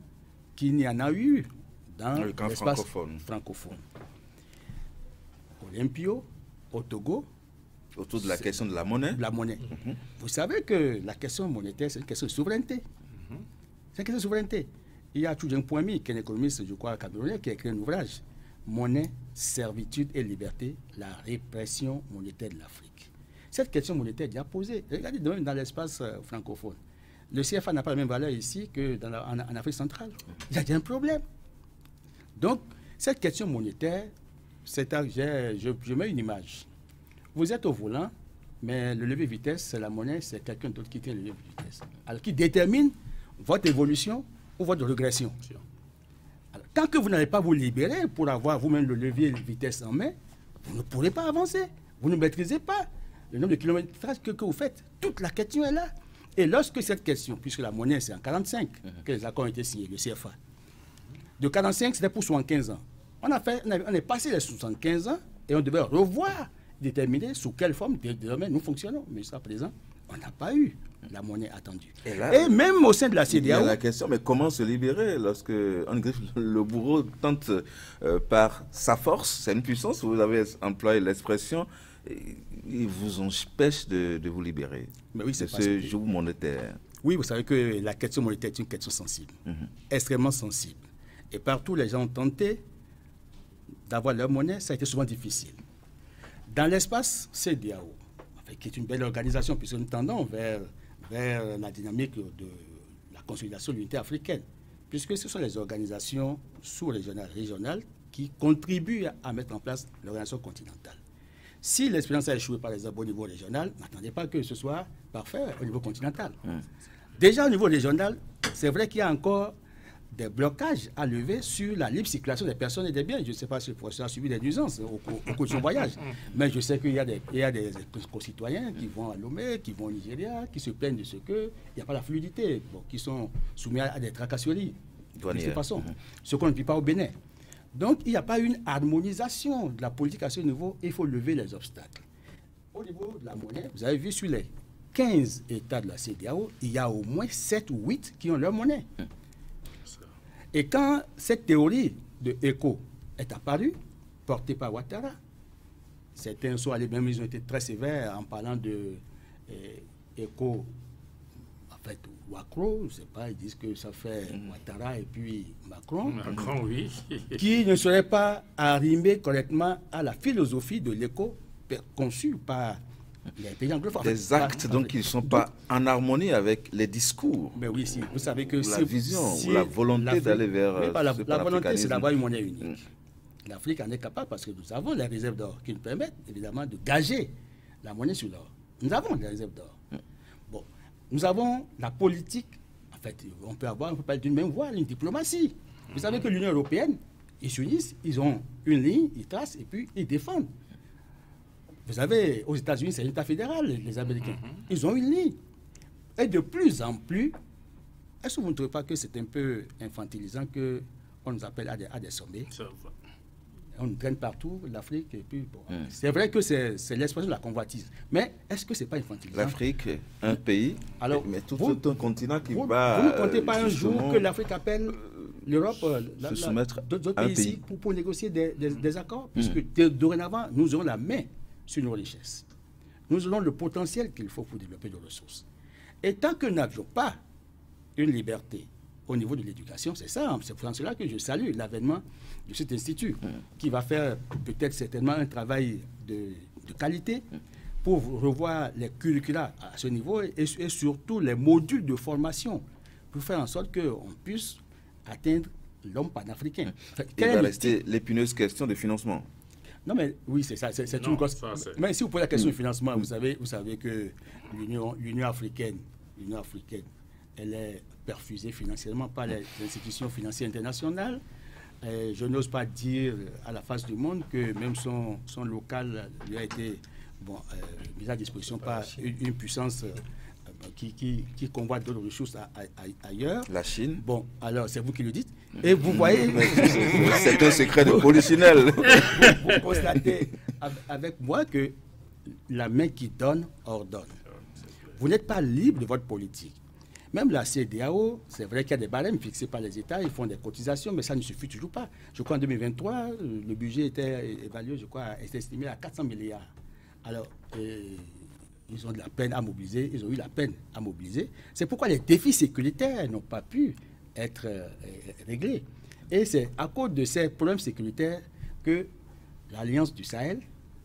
qu'il n'y en a eu dans le camp l'espace francophone. Olympio, au Togo. Autour de la question de la monnaie. Vous savez que la question monétaire, c'est une question de souveraineté. C'est une question de souveraineté. Il y a Tudjeng Pouami, qui est un économiste, je crois, camerounais, qui a écrit un ouvrage, Monnaie, servitude et liberté, la répression monétaire de l'Afrique. Cette question monétaire est déjà posée. Regardez même dans l'espace francophone. Le CFA n'a pas la même valeur ici qu'en Afrique centrale. Il y a déjà un problème. Donc, cette question monétaire, je mets une image. Vous êtes au volant, mais le levier de vitesse, c'est la monnaie, c'est quelqu'un d'autre qui tient le levier de vitesse. Alors, qui détermine votre évolution ou votre régression. Alors, tant que vous n'allez pas vous libérer pour avoir vous-même le levier de vitesse en main, vous ne pourrez pas avancer. Vous ne maîtrisez pas le nombre de kilomètres que vous faites. Toute la question est là. Et lorsque cette question, puisque la monnaie, c'est en 1945 que les accords ont été signés, le CFA, de 1945, c'était pour 75 ans. On est passé les 75 ans et on devait revoir, déterminer sous quelle forme désormais nous fonctionnons. Mais jusqu'à présent, on n'a pas eu la monnaie attendue. Et même au sein de la CEDEAO... Il y a la question, mais comment se libérer lorsque le bourreau tente par sa force, c'est une puissance, vous avez employé l'expression, il vous empêche de vous libérer. Mais oui, c'est ce joug monétaire. Oui, vous savez que la question monétaire est une question sensible, extrêmement sensible. Et partout, les gens ont tenté d'avoir leur monnaie, ça a été souvent difficile. Dans l'espace CEDEAO, qui est une belle organisation, puisque nous tendons vers la dynamique de la consolidation de l'unité africaine, puisque ce sont les organisations sous-régionales, régionales, qui contribuent à mettre en place l'organisation continentale. Si l'expérience a échoué, par exemple, au niveau régional, n'attendez pas que ce soit parfait au niveau continental. Déjà, au niveau régional, c'est vrai qu'il y a encore des blocages à lever sur la libre circulation des personnes et des biens. Je ne sais pas si le professeur a suivi des nuisances au cours de son voyage, mais je sais qu'il y a des concitoyens qui vont à Lomé, qui vont au Nigeria, qui se plaignent de ce qu'il n'y a pas la fluidité, qui sont soumis à des tracasseries de cette façon, ce qu'on ne vit pas au Bénin. Donc, il n'y a pas une harmonisation de la politique à ce niveau, et il faut lever les obstacles. Au niveau de la monnaie, vous avez vu sur les 15 États de la CEDEAO, il y a au moins 7 ou 8 qui ont leur monnaie. Et quand cette théorie de ECO est apparue, portée par Ouattara, certains sont allés, même ils ont été très sévères en parlant de ECO, en fait, Ouattara, je ne sais pas, ils disent que ça fait Ouattara et puis Macron. Macron, oui. Qui ne serait pas arrimé correctement à la philosophie de l'ECO conçue par les pays anglophones. Des actes, donc, qui ne sont pas en harmonie avec les discours. Mais oui, si. Vous savez que la vision, ou la volonté d'aller vers la volonté, c'est d'avoir une monnaie unique. L'Afrique en est capable parce que nous avons les réserves d'or qui nous permettent, évidemment, de gager la monnaie sur l'or. Nous avons les réserves d'or. Bon, nous avons la politique. En fait, on peut parler d'une même voie, une diplomatie. Vous savez que l'Union européenne, ils s'unissent, ils ont une ligne, ils tracent et puis ils défendent. Vous savez, aux États-Unis, c'est l'État fédéral, les Américains. Ils ont une ligne. Et de plus en plus, est-ce que vous ne trouvez pas que c'est un peu infantilisant qu'on nous appelle à des sommets? On nous traîne partout, l'Afrique, et puis bon. C'est vrai que c'est l'expression de la convoitise. Mais est-ce que ce n'est pas infantilisant? L'Afrique, un pays, alors, mais tout un continent qui va... Vous ne comptez pas un jour que l'Afrique appelle l'Europe, d'autres pays ici, pour négocier des accords, puisque dorénavant, nous aurons la main sur nos richesses. Nous aurons le potentiel qu'il faut pour développer nos ressources. Et tant que nous n'avions pas une liberté au niveau de l'éducation, c'est ça, c'est pour cela que je salue l'avènement de cet institut, qui va faire peut-être certainement un travail de qualité pour revoir les curricula à ce niveau et surtout les modules de formation pour faire en sorte qu'on puisse atteindre l'homme panafricain. Il va rester l'épineuse question de financement. Non, mais oui, c'est ça. C'est une cause. Mais si vous posez la question du financement, vous savez que l'Union africaine, elle est perfusée financièrement par les institutions financières internationales. Je n'ose pas dire à la face du monde que même son local lui a été mis à disposition par une puissance qui convoite d'autres ressources ailleurs. La Chine. Bon, alors c'est vous qui le dites. Et vous voyez... C'est un secret de polichinelle. Vous constatez avec moi que la main qui donne ordonne. Vous n'êtes pas libre de votre politique. Même la CEDEAO, c'est vrai qu'il y a des barèmes fixés par les États, ils font des cotisations, mais ça ne suffit toujours pas. Je crois en 2023, le budget était évalué, était estimé à 400 milliards. Alors, ils ont de la peine à mobiliser, ils ont eu la peine à mobiliser. C'est pourquoi les défis sécuritaires n'ont pas pu être réglés. Et c'est à cause de ces problèmes sécuritaires que l'Alliance du Sahel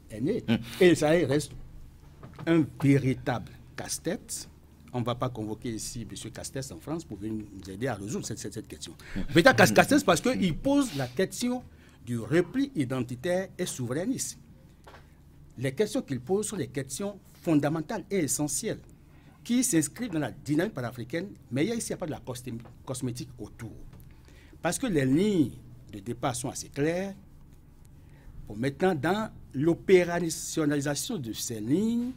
est née. Et le Sahel reste un véritable casse-tête. On ne va pas convoquer ici M. Castex en France pour venir nous aider à résoudre cette question. Véritable Castex parce qu'il pose la question du repli identitaire et souverainiste. Les questions qu'il pose sont des questions fondamentales et essentielles qui s'inscrivent dans la dynamique panafricaine, mais il n'y a pas de la cosmétique autour. Parce que les lignes de départ sont assez claires. Bon, maintenant, dans l'opérationnalisation de ces lignes,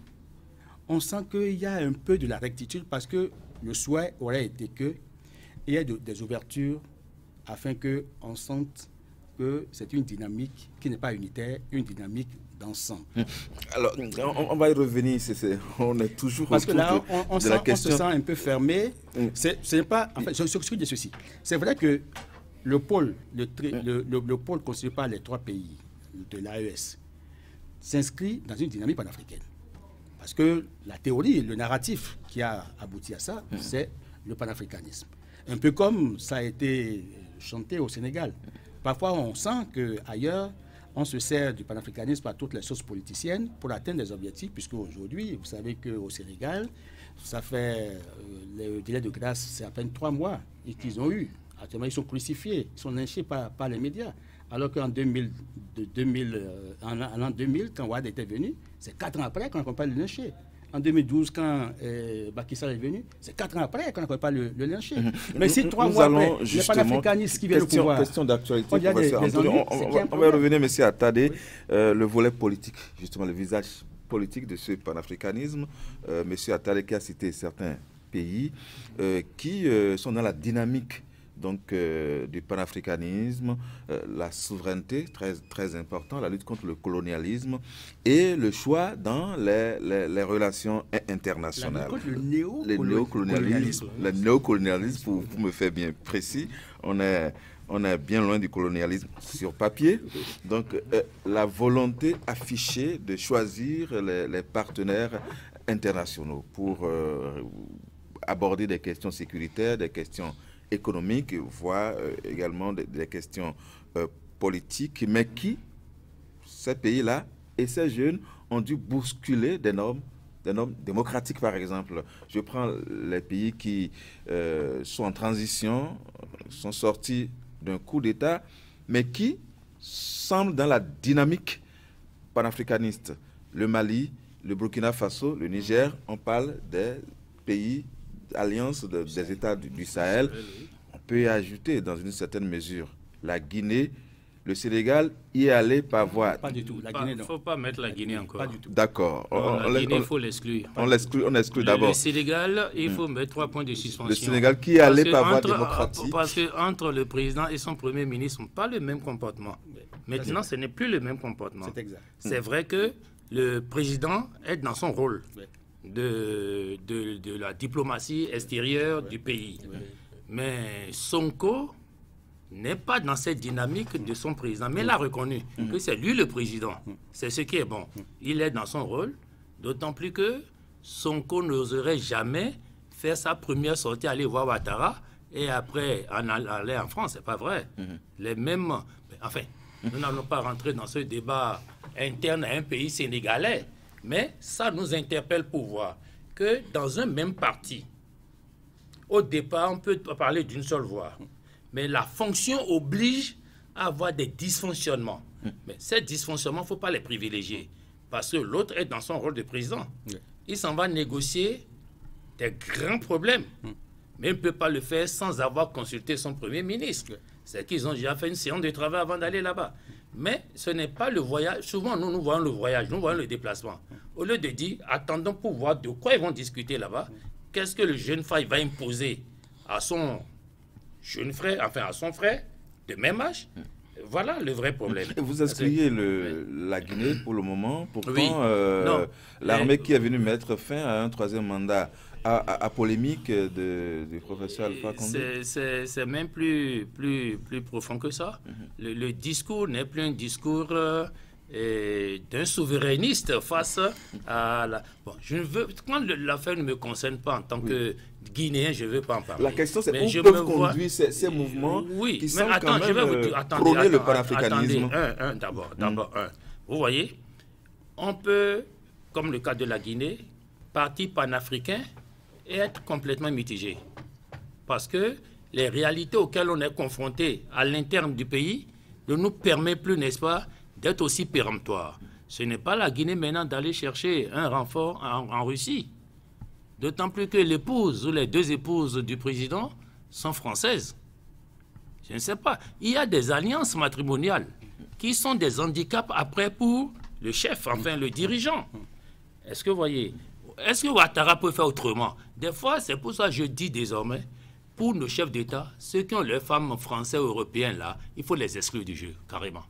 on sent qu'il y a un peu de la rectitude parce que le souhait aurait été qu'il y ait des ouvertures afin qu'on sente que c'est une dynamique qui n'est pas unitaire, une dynamique d'ensemble. Alors, on va y revenir. On est toujours parce que là, on se sent un peu fermé. C'est pas. En fait, je m'excuse de ceci. C'est vrai que le pôle constitué par les 3 pays de l'AES s'inscrit dans une dynamique panafricaine. Parce que la théorie, le narratif qui a abouti à ça, c'est le panafricanisme. Un peu comme ça a été chanté au Sénégal. Parfois, on sent qu'ailleurs, on se sert du panafricanisme à toutes les sources politiciennes pour atteindre des objectifs, puisque aujourd'hui, vous savez qu'au Sénégal, ça fait le délai de grâce, c'est à peine 3 mois qu'ils ont eu. Actuellement, ils sont crucifiés, ils sont lynchés par les médias. Alors qu'en l'an 2000, quand Ouad était venu, c'est 4 ans après qu'on n'a pas le lyncher. En 2012, quand Macky Sall est venu, c'est 4 ans après qu'on n'a pas le lyncher. Mais si 3 mois après, les panafricanistes qui viennent au pouvoir... Question d'actualité, on va y revenir, M. Attadé. Oui. Le volet politique, justement, le visage politique de ce panafricanisme. M. Attadé qui a cité certains pays qui sont dans la dynamique donc du panafricanisme, la souveraineté, très, très important, la lutte contre le colonialisme et le choix dans les relations internationales. Le néocolonialisme. Le néocolonialisme, pour me faire bien précis, on est bien loin du colonialisme sur papier. Donc, la volonté affichée de choisir les partenaires internationaux pour aborder des questions sécuritaires, des questions économiques, voire également des questions politiques, mais qui, ces pays-là et ces jeunes, ont dû bousculer des normes démocratiques, par exemple. Je prends les pays qui sont en transition, sont sortis d'un coup d'État, mais qui semblent dans la dynamique panafricaniste. Le Mali, le Burkina Faso, le Niger, on parle des pays alliance des États du Sahel. On peut y ajouter dans une certaine mesure la Guinée, le Sénégal y est allé par voie. Pas du tout. La Guinée, non. Il ne faut pas mettre la Guinée encore. Pas du tout. D'accord. La Guinée, il faut l'exclure. On exclut d'abord. Le Sénégal, il faut mettre 3 points de suspension. Le Sénégal qui est allé par voie démocratique. Parce qu'entre le président et son premier ministre, on n'a pas le même comportement. Maintenant, ce n'est plus le même comportement. C'est exact. C'est vrai que le président est dans son rôle. De la diplomatie extérieure du pays. Mais Sonko n'est pas dans cette dynamique de son président, mais il a reconnu que c'est lui le président. C'est ce qui est bon. Il est dans son rôle, d'autant plus que Sonko n'oserait jamais faire sa première sortie, aller voir Ouattara, et après aller en France. C'est pas vrai. Les mêmes... Enfin, nous n'allons pas rentrer dans ce débat interne à un pays sénégalais. Mais ça nous interpelle pour voir que dans un même parti, au départ, on peut parler d'une seule voix. Mais la fonction oblige à avoir des dysfonctionnements. Mais ces dysfonctionnements, il ne faut pas les privilégier. Parce que l'autre est dans son rôle de président. Il s'en va négocier des grands problèmes. Mais il ne peut pas le faire sans avoir consulté son Premier ministre. C'est qu'ils ont déjà fait une séance de travail avant d'aller là-bas. Mais ce n'est pas le voyage. Souvent, nous voyons le voyage, nous voyons le déplacement. Au lieu de dire, attendons pour voir de quoi ils vont discuter là-bas, qu'est-ce que le jeune frère va imposer à son jeune frère, enfin à son frère de même âge. Voilà le vrai problème. Vous excluez la Guinée pour le moment. Pourtant, Oui. l'armée qui est venue mettre fin à un troisième mandat à polémique du professeur Alpha Condé. C'est même plus profond que ça. Le discours n'est plus un discours d'un souverainiste face à la... Bon, je ne veux... Quand l'affaire ne me concerne pas en tant que Guinéen, je ne veux pas en parler. La question, c'est mais où peuvent conduire ces mouvements qui sont quand même prôner le panafricanisme. D'abord. Vous voyez, on peut, comme le cas de la Guinée, parti panafricain et être complètement mitigé. Parce que les réalités auxquelles on est confronté à l'interne du pays ne nous permet plus, n'est-ce pas, d'être aussi péremptoire. Ce n'est pas la Guinée maintenant d'aller chercher un renfort en Russie. D'autant plus que l'épouse ou les deux épouses du président sont françaises. Je ne sais pas. Il y a des alliances matrimoniales qui sont des handicaps après pour le chef, enfin le dirigeant. Est-ce que vous voyez? Est-ce que Ouattara peut faire autrement? Des fois, c'est pour ça que je dis désormais, pour nos chefs d'État, ceux qui ont leurs femmes français ou européennes là, il faut les exclure du jeu, carrément.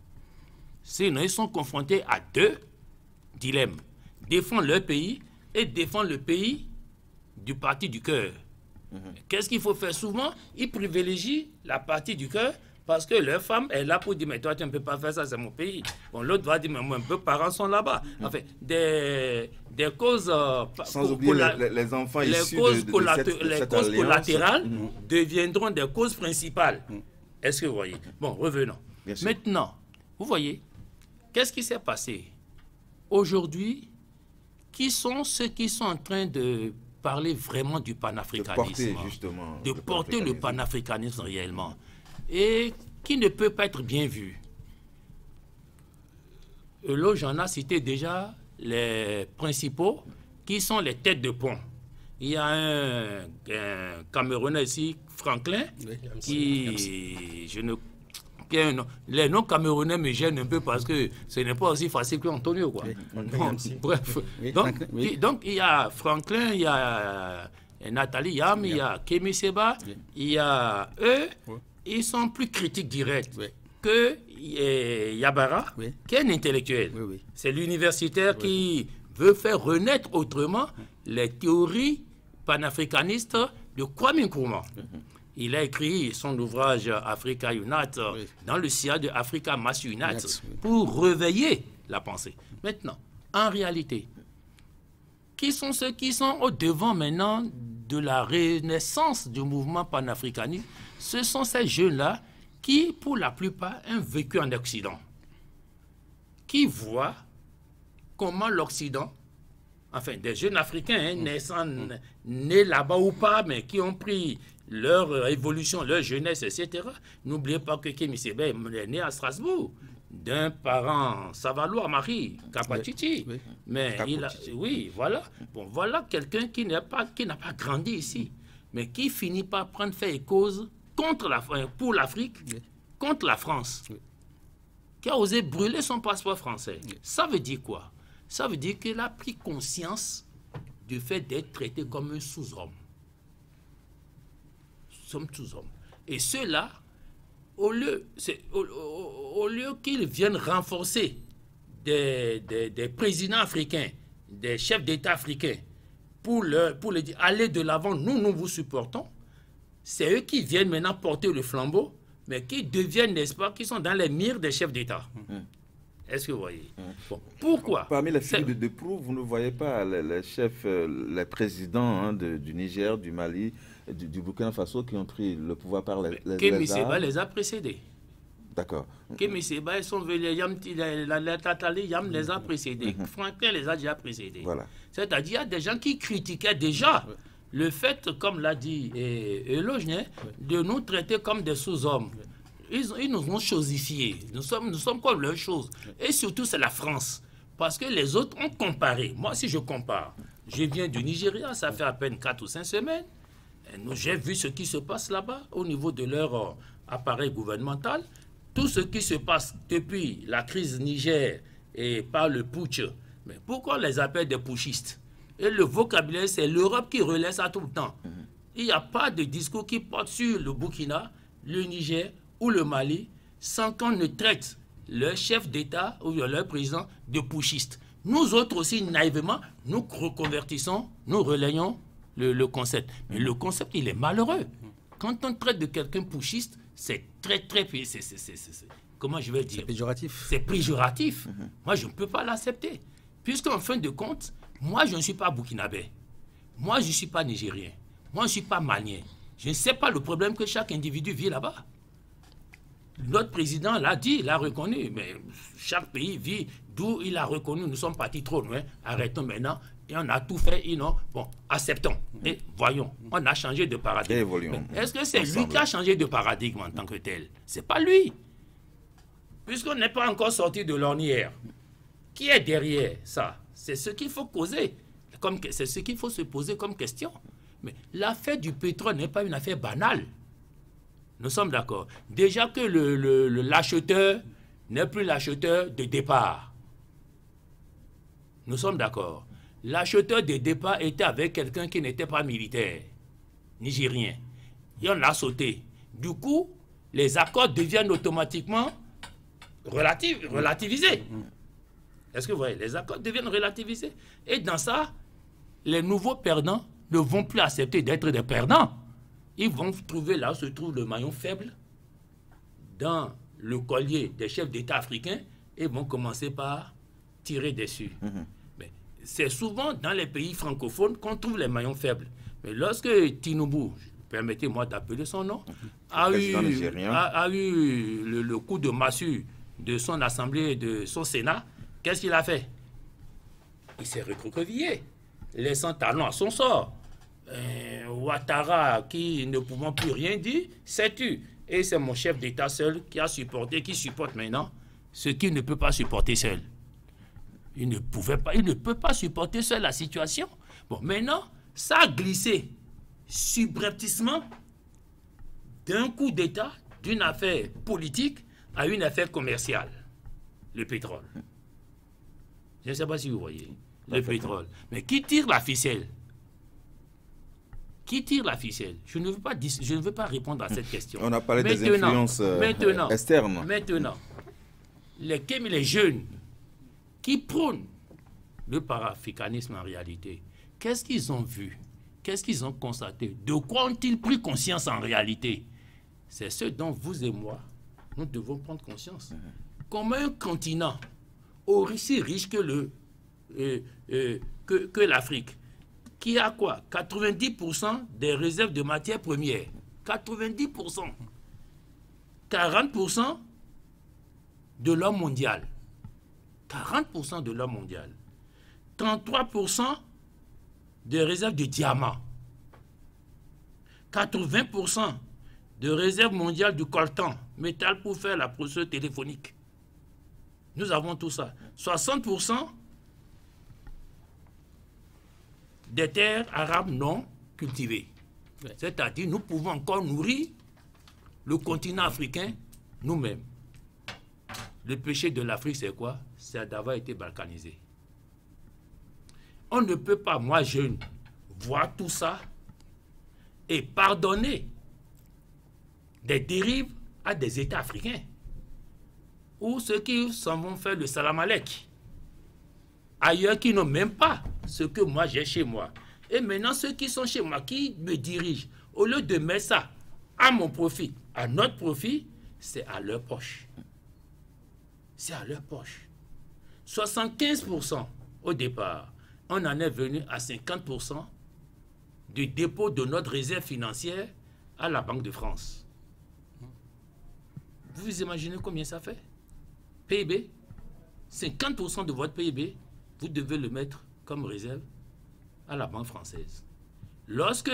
Sinon, ils sont confrontés à deux dilemmes. Défendre leur pays et défendre le pays du parti du cœur. Qu'est-ce qu'il faut faire souvent? Ils privilégient la partie du cœur parce que leur femme est là pour dire, mais toi, tu ne peux pas faire ça, c'est mon pays. Bon, l'autre va dire, mais moi, mes parents sont là-bas. Enfin, des causes... Sans oublier les enfants issus de cette les causes alliance. collatérales deviendront des causes principales. Est-ce que vous voyez? Bon, revenons. Maintenant, vous voyez, qu'est-ce qui s'est passé? Aujourd'hui, qui sont ceux qui sont en train de parler vraiment du panafricanisme, de porter le panafricanisme réellement, et qui ne peut pas être bien vu? Là, j'en ai cité déjà les principaux, qui sont les têtes de pont. Il y a un Camerounais ici, Franklin, les noms camerounais me gênent un peu parce que ce n'est pas aussi facile que Antonio, quoi. Bref. Donc, il y a Franklin, il y a Nathalie Yam, il y a Kémy Séba, il y a eux, ils sont plus critiques directs que Yabara, qui est un intellectuel. C'est l'universitaire qui veut faire renaître autrement les théories panafricanistes de Kwame Nkrumah. Il a écrit son ouvrage Africa Unite dans le sillage de Africa Mass Unite pour réveiller la pensée. Maintenant, en réalité, qui sont ceux qui sont au devant maintenant de la renaissance du mouvement panafricaniste? Ce sont ces jeunes-là qui, pour la plupart, ont vécu en Occident, qui voient comment l'Occident, enfin des jeunes Africains nés là-bas ou pas, mais qui ont pris leur évolution, leur jeunesse, etc. N'oubliez pas que Kémy Séba est né à Strasbourg, d'un parent Savalois, Marie, Kapatiti. Mais voilà. Bon, voilà quelqu'un qui n'a pas grandi ici, mais qui finit par prendre fait et cause pour l'Afrique, contre la France, qui a osé brûler son passeport français. Ça veut dire quoi? Ça veut dire qu'il a pris conscience du fait d'être traité comme un sous-homme. Nous sommes sous-hommes. Et ceux-là, au lieu qu'ils viennent renforcer des présidents africains, des chefs d'État africains, pour les dire, allez de l'avant, nous vous supportons, c'est eux qui viennent maintenant porter le flambeau, mais qui deviennent, n'est-ce pas, qui sont dans les mires des chefs d'État. Est-ce que vous voyez? Bon, pourquoi? Parmi les figures de proue, vous ne voyez pas les chefs, les présidents du Niger, du Mali, du Burkina Faso qui ont pris le pouvoir par les Kémy Séba les a précédés. D'accord. Kémy Séba, ils sont venus, la Tatali Yam les a précédés. Franklin les a déjà précédés. Voilà. C'est-à-dire qu'il y a des gens qui critiquaient déjà le fait, comme l'a dit Eloge, de nous traiter comme des sous-hommes, ils nous ont chosifiés. Nous sommes comme leurs choses. Et surtout, c'est la France. Parce que les autres ont comparé. Moi, si je compare, je viens du Nigeria, ça fait à peine 4 ou 5 semaines. J'ai vu ce qui se passe là-bas au niveau de leur appareil gouvernemental. Tout ce qui se passe depuis la crise Niger et par le putsch. Mais pourquoi on les appelle des putschistes? Et le vocabulaire, c'est l'Europe qui relaie ça tout le temps. Il n'y a pas de discours qui porte sur le Burkina, le Niger ou le Mali sans qu'on ne traite leur chef d'État ou leur président de putschistes. Nous autres aussi, naïvement, nous reconvertissons, nous relayons le concept. Mais le concept, il est malheureux. Quand on traite de quelqu'un putschiste, c'est très, comment je vais dire? C'est péjoratif. C'est péjoratif. Moi, je ne peux pas l'accepter. Puisqu'en fin de compte, moi, je ne suis pas burkinabé. Moi, je ne suis pas nigérien. Moi, je ne suis pas malien. Je ne sais pas le problème que chaque individu vit là-bas. Notre président l'a dit, l'a reconnu, mais chaque pays vit d'où il a reconnu. Nous sommes partis trop loin, arrêtons maintenant, et on a tout fait, et non, bon, acceptons, et voyons, on a changé de paradigme. Est-ce que c'est lui qui a changé de paradigme en tant que tel? C'est pas lui. Puisqu'on n'est pas encore sorti de l'ornière. Qui est derrière ça? C'est ce qu'il faut causer, c'est ce qu'il faut se poser comme question. Mais l'affaire du pétrole n'est pas une affaire banale. Nous sommes d'accord. Déjà que l'acheteur n'est plus l'acheteur de départ. Nous sommes d'accord. L'acheteur de départ était avec quelqu'un qui n'était pas militaire, nigérien. Et on l'a sauté. Du coup, les accords deviennent automatiquement relativisés. Est-ce que vous voyez? Les accords deviennent relativisés. Et dans ça, les nouveaux perdants ne vont plus accepter d'être des perdants. Ils vont trouver là où se trouve le maillon faible dans le collier des chefs d'État africains et vont commencer par tirer dessus. Mais c'est souvent dans les pays francophones qu'on trouve les maillons faibles. Mais lorsque Tinubu, permettez-moi d'appeler son nom, a eu le coup de massue de son assemblée, de son Sénat, qu'est-ce qu'il a fait? Il s'est recroquevillé, laissant talon à son sort. Ouattara, qui ne pouvant plus rien dire, s'est tu. Et c'est mon chef d'État seul qui a supporté, qui supporte maintenant ce qu'il ne peut pas supporter seul. Il ne peut pas supporter seul la situation. Bon, maintenant, ça a glissé subrepticement d'un coup d'État, d'une affaire politique à une affaire commerciale. Le pétrole. Je ne sais pas si vous voyez. Le pétrole. Mais qui tire la ficelle? Qui tire la ficelle? Je ne veux pas répondre à cette question. On a parlé des influences externes. Maintenant, les jeunes qui prônent le panafricanisme en réalité, qu'est-ce qu'ils ont vu? Qu'est-ce qu'ils ont constaté? De quoi ont-ils pris conscience en réalité? C'est ce dont vous et moi, nous devons prendre conscience. Comme un continent aussi riche que l'Afrique, qui a quoi? 90% des réserves de matières premières. 90%. 40% de l'homme mondial. 40% de l'homme mondial. 33% de réserves de diamants. 80% de réserves mondiales du coltan, métal pour faire la procédure téléphonique. Nous avons tout ça. 60% des terres arabes non cultivées. C'est-à-dire, nous pouvons encore nourrir le continent africain nous-mêmes. Le péché de l'Afrique, c'est quoi? C'est d'avoir été balkanisé. On ne peut pas, moi jeune, voir tout ça et pardonner des dérives à des États africains. Ou ceux qui s'en vont faire le salam alek. Ailleurs qui n'ont même pas ce que moi j'ai chez moi. Et maintenant, ceux qui sont chez moi, qui me dirigent, au lieu de mettre ça à mon profit, à notre profit, c'est à leur poche. C'est à leur poche. 75% au départ, on en est venu à 50% du dépôt de notre réserve financière à la Banque de France. Vous imaginez combien ça fait? PIB, 50% de votre PIB, vous devez le mettre comme réserve à la Banque française. Lorsque,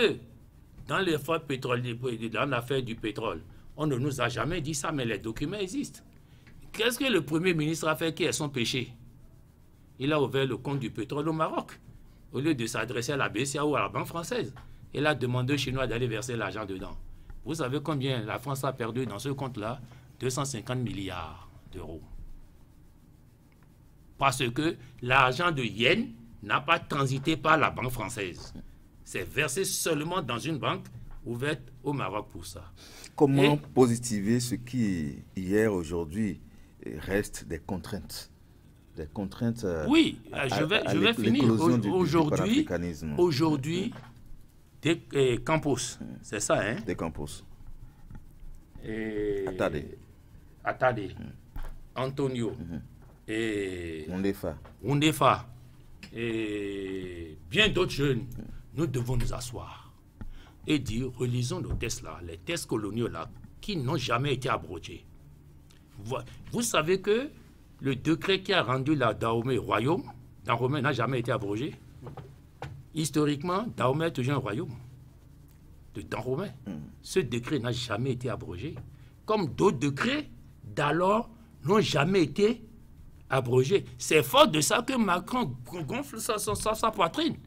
dans l'effort pétrolier, dans l'affaire du pétrole, on ne nous a jamais dit ça, mais les documents existent. Qu'est-ce que le Premier ministre a fait qui est son péché? Il a ouvert le compte du pétrole au Maroc. Au lieu de s'adresser à la BCA ou à la Banque française, il a demandé aux Chinois d'aller verser l'argent dedans. Vous savez combien la France a perdu dans ce compte-là? 250 milliards d'euros. Parce que l'argent de Yen n'a pas transité par la Banque française. C'est versé seulement dans une banque ouverte au Maroc pour ça. Comment positiver ce qui, hier, aujourd'hui, reste des contraintes? Des contraintes. Oui, je vais finir. Aujourd'hui, des campus, c'est ça, hein? Des campus. Atade, Antonio et Ondefa et bien d'autres jeunes, nous devons nous asseoir et dire, relisons nos tests là, les tests coloniaux là, qui n'ont jamais été abrogés. Vous savez que le décret qui a rendu la Dahomey royaume, Dahomey n'a jamais été abrogé. Historiquement, Dahomey est toujours un royaume de Dahomey. Ce décret n'a jamais été abrogé. Comme d'autres décrets d'alors n'ont jamais été abrogés. C'est fort de ça que Macron gonfle sa poitrine.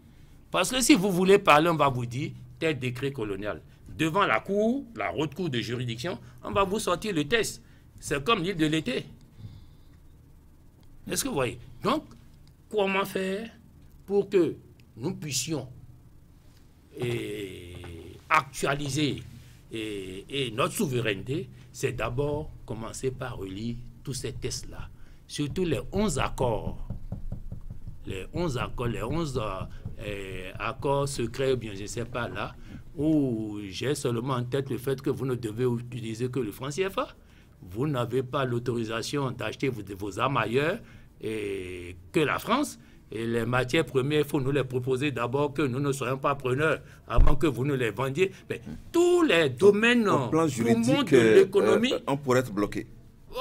Parce que si vous voulez parler, on va vous dire tel décret colonial. Devant la cour, la haute cour de juridiction, on va vous sortir le test. C'est comme l'île de l'été. Est-ce que vous voyez? Donc, comment faire pour que nous puissions actualiser notre souveraineté? C'est d'abord commencer par relire tous ces tests-là. Surtout les 11 accords. Les 11 accords secrets, bien je ne sais pas là, où j'ai seulement en tête le fait que vous ne devez utiliser que le franc CFA. Vous n'avez pas l'autorisation d'acheter vos armes ailleurs que la France. Et les matières premières, il faut nous les proposer d'abord, que nous ne soyons pas preneurs avant que vous nous les vendiez. Mais tous les domaines au plan juridique, de l'économie, on pourrait être bloqué.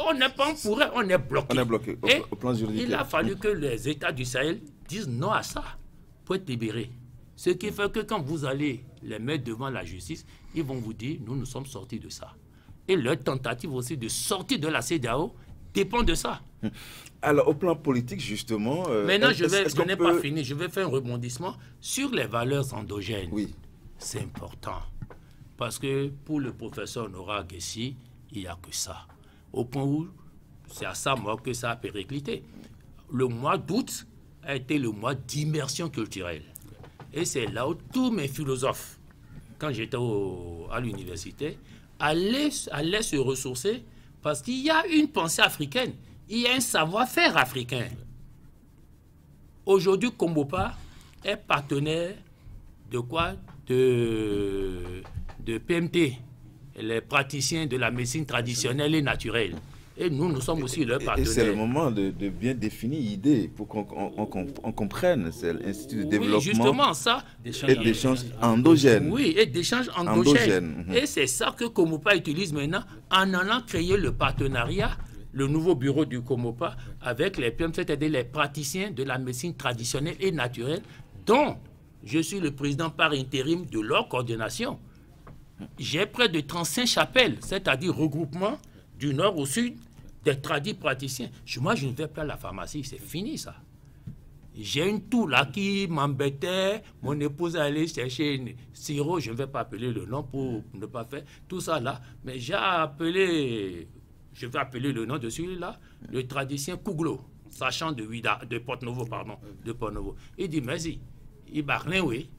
On n'est pas, on est bloqué. On est bloqué. Au plan juridique. Il a fallu que les États du Sahel disent non à ça pour être libérés. Ce qui fait que quand vous allez les mettre devant la justice, ils vont vous dire, nous sommes sortis de ça. Et leur tentative aussi de sortir de la CEDEAO dépend de ça. Alors, au plan politique, justement... Maintenant, je n'ai pas fini. Je vais faire un rebondissement sur les valeurs endogènes. Oui. C'est important. Parce que pour le professeur Nora Aguessi, il n'y a que ça. Au point où c'est à sa mort que ça a périclité. Le mois d'août a été le mois d'immersion culturelle. Et c'est là où tous mes philosophes, quand j'étais à l'université, allaient se ressourcer parce qu'il y a une pensée africaine, il y a un savoir-faire africain. Aujourd'hui, Kombopa est partenaire de quoi? De PMT, les praticiens de la médecine traditionnelle et naturelle. Et nous sommes aussi leurs partenaires. Et c'est le moment de bien définir l'idée pour qu'on comprenne. C'est l'Institut de développement justement, ça, et d'échanges endogènes. Oui, et d'échanges endogènes. Et c'est ça que Kombopa utilise maintenant en allant créer le partenariat, le nouveau bureau du Kombopa avec les PMT, c'est-à-dire les praticiens de la médecine traditionnelle et naturelle, dont je suis le président par intérim de leur coordination. J'ai près de 35 chapelles, c'est-à-dire regroupement du nord au sud, des tradis praticiens. Moi, je ne vais pas à la pharmacie, c'est fini ça. J'ai une toux là qui m'embêtait, mon épouse allait chercher une sirop, je ne vais pas appeler le nom pour ne pas faire tout ça là, mais je vais appeler le nom de celui-là, le traditien Kouglo, sachant de Porte-Novo, pardon, de Porte-Novo. Il dit, merci, il va rien, oui.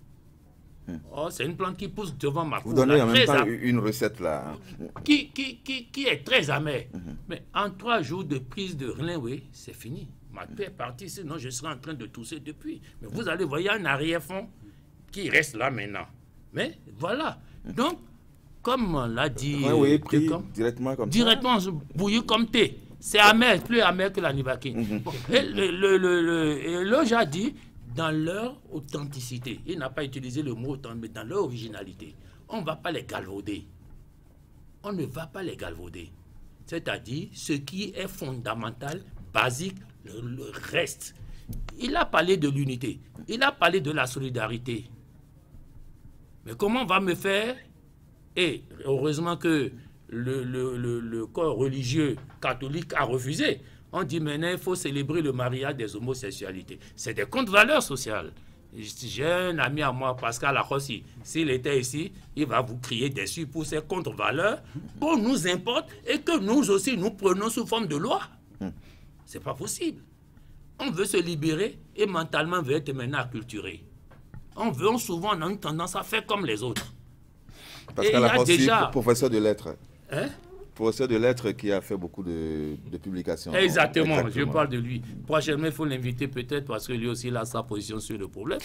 Oh, c'est une plante qui pousse devant ma cour. Vous donnez en même temps une recette là. Qui est très amère. Mais en 3 jours de prise de Rlinwé, c'est fini. Ma paix est partie, sinon je serais en train de tousser depuis. Mais vous allez voir, il y a un arrière-fond qui reste là maintenant. Mais voilà. Donc, comme on l'a dit... Oui, pris directement comme directement bouilli comme thé. C'est amer, plus amer que la Nivaquine. Bon, et le a dit... dans leur authenticité. Il n'a pas utilisé le mot authentique, mais dans leur originalité. On ne va pas les galvauder. On ne va pas les galvauder. C'est-à-dire, ce qui est fondamental, basique, le reste. Il a parlé de l'unité. Il a parlé de la solidarité. Mais comment on va me faire? Et heureusement que le corps religieux catholique a refusé. On dit maintenant il faut célébrer le mariage des homosexualités. C'est des contre-valeurs sociales. J'ai un ami à moi, Pascal Arossi, s'il était ici, il va vous crier dessus pour ces contre-valeurs qu'on nous importe et que nous aussi nous prenons sous forme de loi. C'est pas possible. On veut se libérer et mentalement on veut être maintenant acculturé. Souvent on a une tendance à faire comme les autres. Pascal Arossi, déjà... professeur de lettres. Hein? Professeur de lettres qui a fait beaucoup de publications. Exactement, je parle de lui. Prochainement, il faut l'inviter peut-être parce que lui aussi il a sa position sur le problème.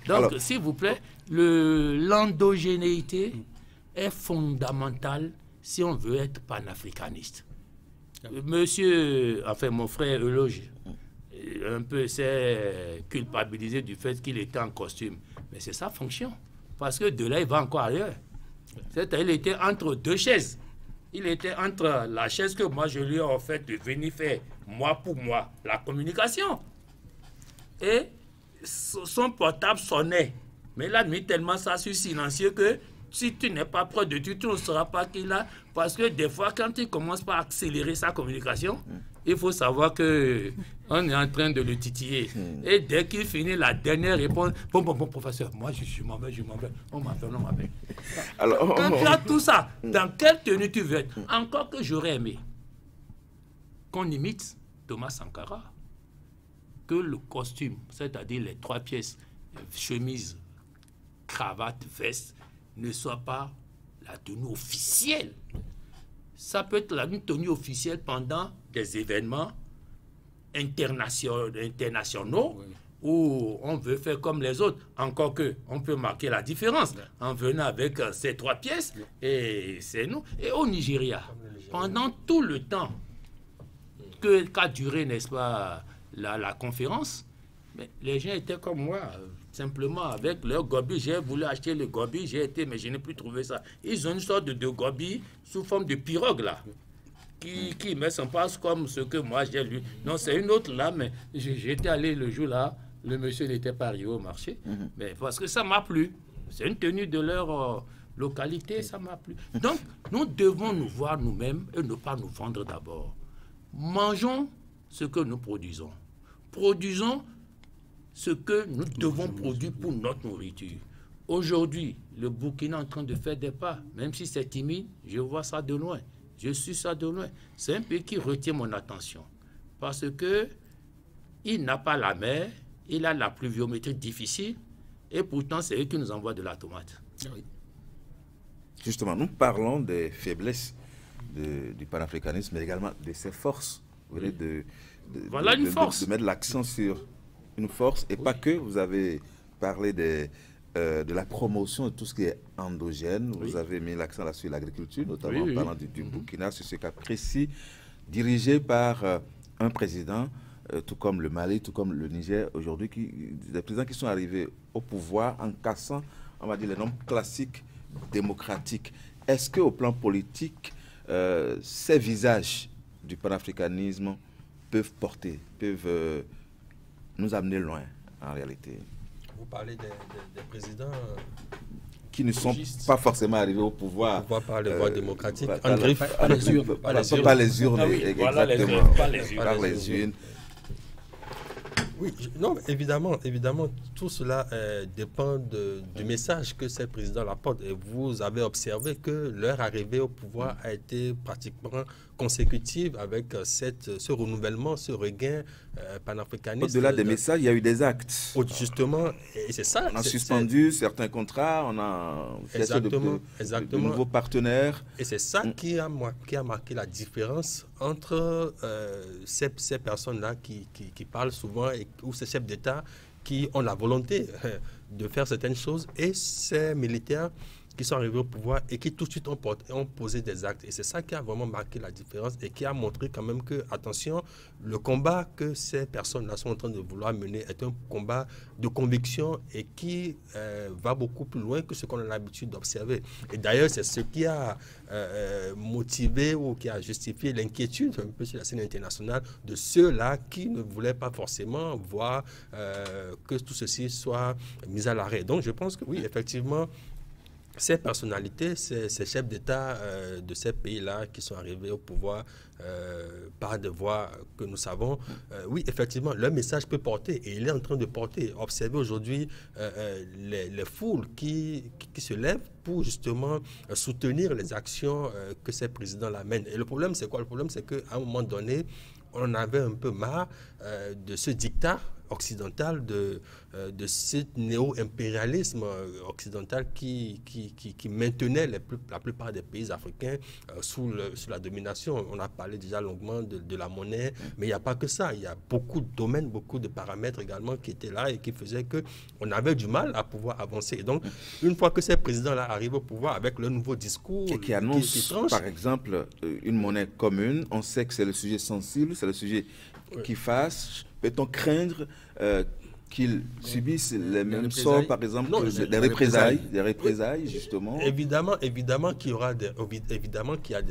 Donc, s'il vous plaît, l'endogénéité est fondamentale si on veut être panafricaniste. Mon frère Euloge, un peu s'est culpabilisé du fait qu'il était en costume. Mais c'est sa fonction. Parce que de là, il va encore ailleurs. C'est-à-dire qu'il était entre deux chaises. Il était entre la chaise que moi je lui ai offert de venir faire, moi pour moi, la communication. Et son portable sonnait. Mais il a mis tellement ça sur silencieux que si tu n'es pas près de lui, tu ne sauras pas qu'il a. Parce que des fois, quand il commence par accélérer sa communication, il faut savoir qu'on est en train de le titiller. Et dès qu'il finit la dernière réponse, bon, professeur, moi je m'en vais, on m'appelle. Alors, quand tu as tout ça, dans quelle tenue tu veux être? Encore que j'aurais aimé qu'on imite Thomas Sankara, que le costume, c'est-à-dire les 3 pièces, chemise, cravate, veste, ne soit pas la tenue officielle. Ça peut être une tenue officielle pendant des événements internationaux où on veut faire comme les autres. Encore que on peut marquer la différence en venant avec ces 3 pièces et c'est nous. Et au Nigeria, pendant tout le temps qu'a duré, n'est-ce pas, la conférence, mais les gens étaient comme moi, simplement avec leur gobi. J'ai voulu acheter le gobi, mais je n'ai plus trouvé ça. Ils ont une sorte de gobi sous forme de pirogue là, qui me semble pas comme ce que moi j'ai lu. Non, c'est une autre là, mais j'étais allé le jour là, le monsieur n'était pas arrivé au marché, mais parce que ça m'a plu. C'est une tenue de leur localité, ça m'a plu. Donc, nous devons nous voir nous-mêmes et ne pas nous vendre d'abord. Mangeons ce que nous produisons. Produisons ce que nous devons produire pour notre nourriture. Aujourd'hui, le Burkina est en train de faire des pas, même si c'est timide, je vois ça de loin. Je suis ça de loin. C'est un pays qui retient mon attention parce que il n'a pas la mer, il a la pluviométrie difficile et pourtant c'est eux qui nous envoient de la tomate. Oui. Justement, nous parlons des faiblesses du panafricanisme, mais également de ses forces. Vous venez de mettre l'accent sur une force, et pas que. Vous avez parlé de la promotion de tout ce qui est endogène. Vous avez mis l'accent sur l'agriculture, notamment en parlant du Burkina, sur ce cas précis, dirigé par un président, tout comme le Mali, tout comme le Niger, aujourd'hui, des présidents qui sont arrivés au pouvoir en cassant, on va dire, les normes classiques démocratiques. Est-ce qu'au plan politique, ces visages du panafricanisme peuvent nous amener loin, en réalité? Vous parlez des présidents qui ne sont pas forcément arrivés au pouvoir. Par les voies démocratiques, par les urnes. Par les urnes, exactement. Par les urnes. Oui, non, évidemment, tout cela dépend du message que ces présidents apportent. Et vous avez observé que leur arrivée au pouvoir a été pratiquement consécutive avec ce renouvellement, ce regain panafricaniste. Au-delà des messages, il y a eu des actes. Justement, et c'est ça. On a suspendu certains contrats, on a fait de nouveaux partenaires. Et c'est ça qui a marqué la différence entre ces personnes-là qui parlent souvent ou ces chefs d'État qui ont la volonté de faire certaines choses et ces militaires qui sont arrivés au pouvoir et qui tout de suite ont posé des actes. Et c'est ça qui a vraiment marqué la différence et qui a montré quand même que, attention, le combat que ces personnes-là sont en train de vouloir mener est un combat de conviction et qui va beaucoup plus loin que ce qu'on a l'habitude d'observer. Et d'ailleurs, c'est ce qui a motivé ou qui a justifié l'inquiétude un peu sur la scène internationale de ceux-là qui ne voulaient pas forcément voir que tout ceci soit mis à l'arrêt. Donc, je pense que oui, effectivement, ces personnalités, ces chefs d'État de ces pays-là qui sont arrivés au pouvoir par des voies que nous savons, oui, effectivement, leur message peut porter et il est en train de porter. Observez aujourd'hui les foules qui se lèvent pour justement soutenir les actions que ces présidents-là mènent. Et le problème, c'est quoi? Le problème, c'est qu'à un moment donné, on en avait un peu marre de ce dictat occidental, de ce néo-impérialisme occidental qui maintenait la plupart des pays africains sous la domination. On a parlé déjà longuement de la monnaie, mais il n'y a pas que ça. Il y a beaucoup de domaines, beaucoup de paramètres également qui étaient là et qui faisaient qu'on avait du mal à pouvoir avancer. Et donc, une fois que ces présidents-là arrivent au pouvoir avec leur nouveau discours... Et qui annonce, par exemple, une monnaie commune, on sait que c'est le sujet sensible, c'est le sujet qui fâche. Peut-on craindre qu'ils subissent les mêmes sorts, par exemple, des représailles, justement? Évidemment qu'il y a des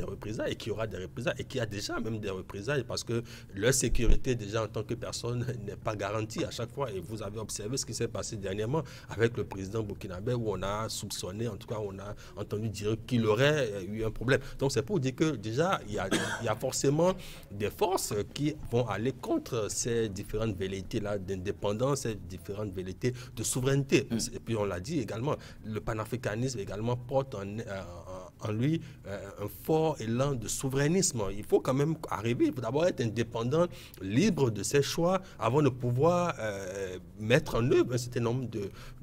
représailles et qu'il y aura des représailles et qu'il y a déjà même des représailles parce que leur sécurité, déjà en tant que personne, n'est pas garantie à chaque fois. Et vous avez observé ce qui s'est passé dernièrement avec le président burkinabé où on a soupçonné, en tout cas, on a entendu dire qu'il aurait eu un problème. Donc, c'est pour dire que déjà, il y a forcément des forces qui vont aller contre ces différentes velléités-là d'indépendance, ces différentes velléités de souveraineté. Et puis on l'a dit également, le panafricanisme également porte en lui un fort élan de souverainisme. Il faut quand même arriver, il faut d'abord être indépendant, libre de ses choix, avant de pouvoir mettre en œuvre un certain nombre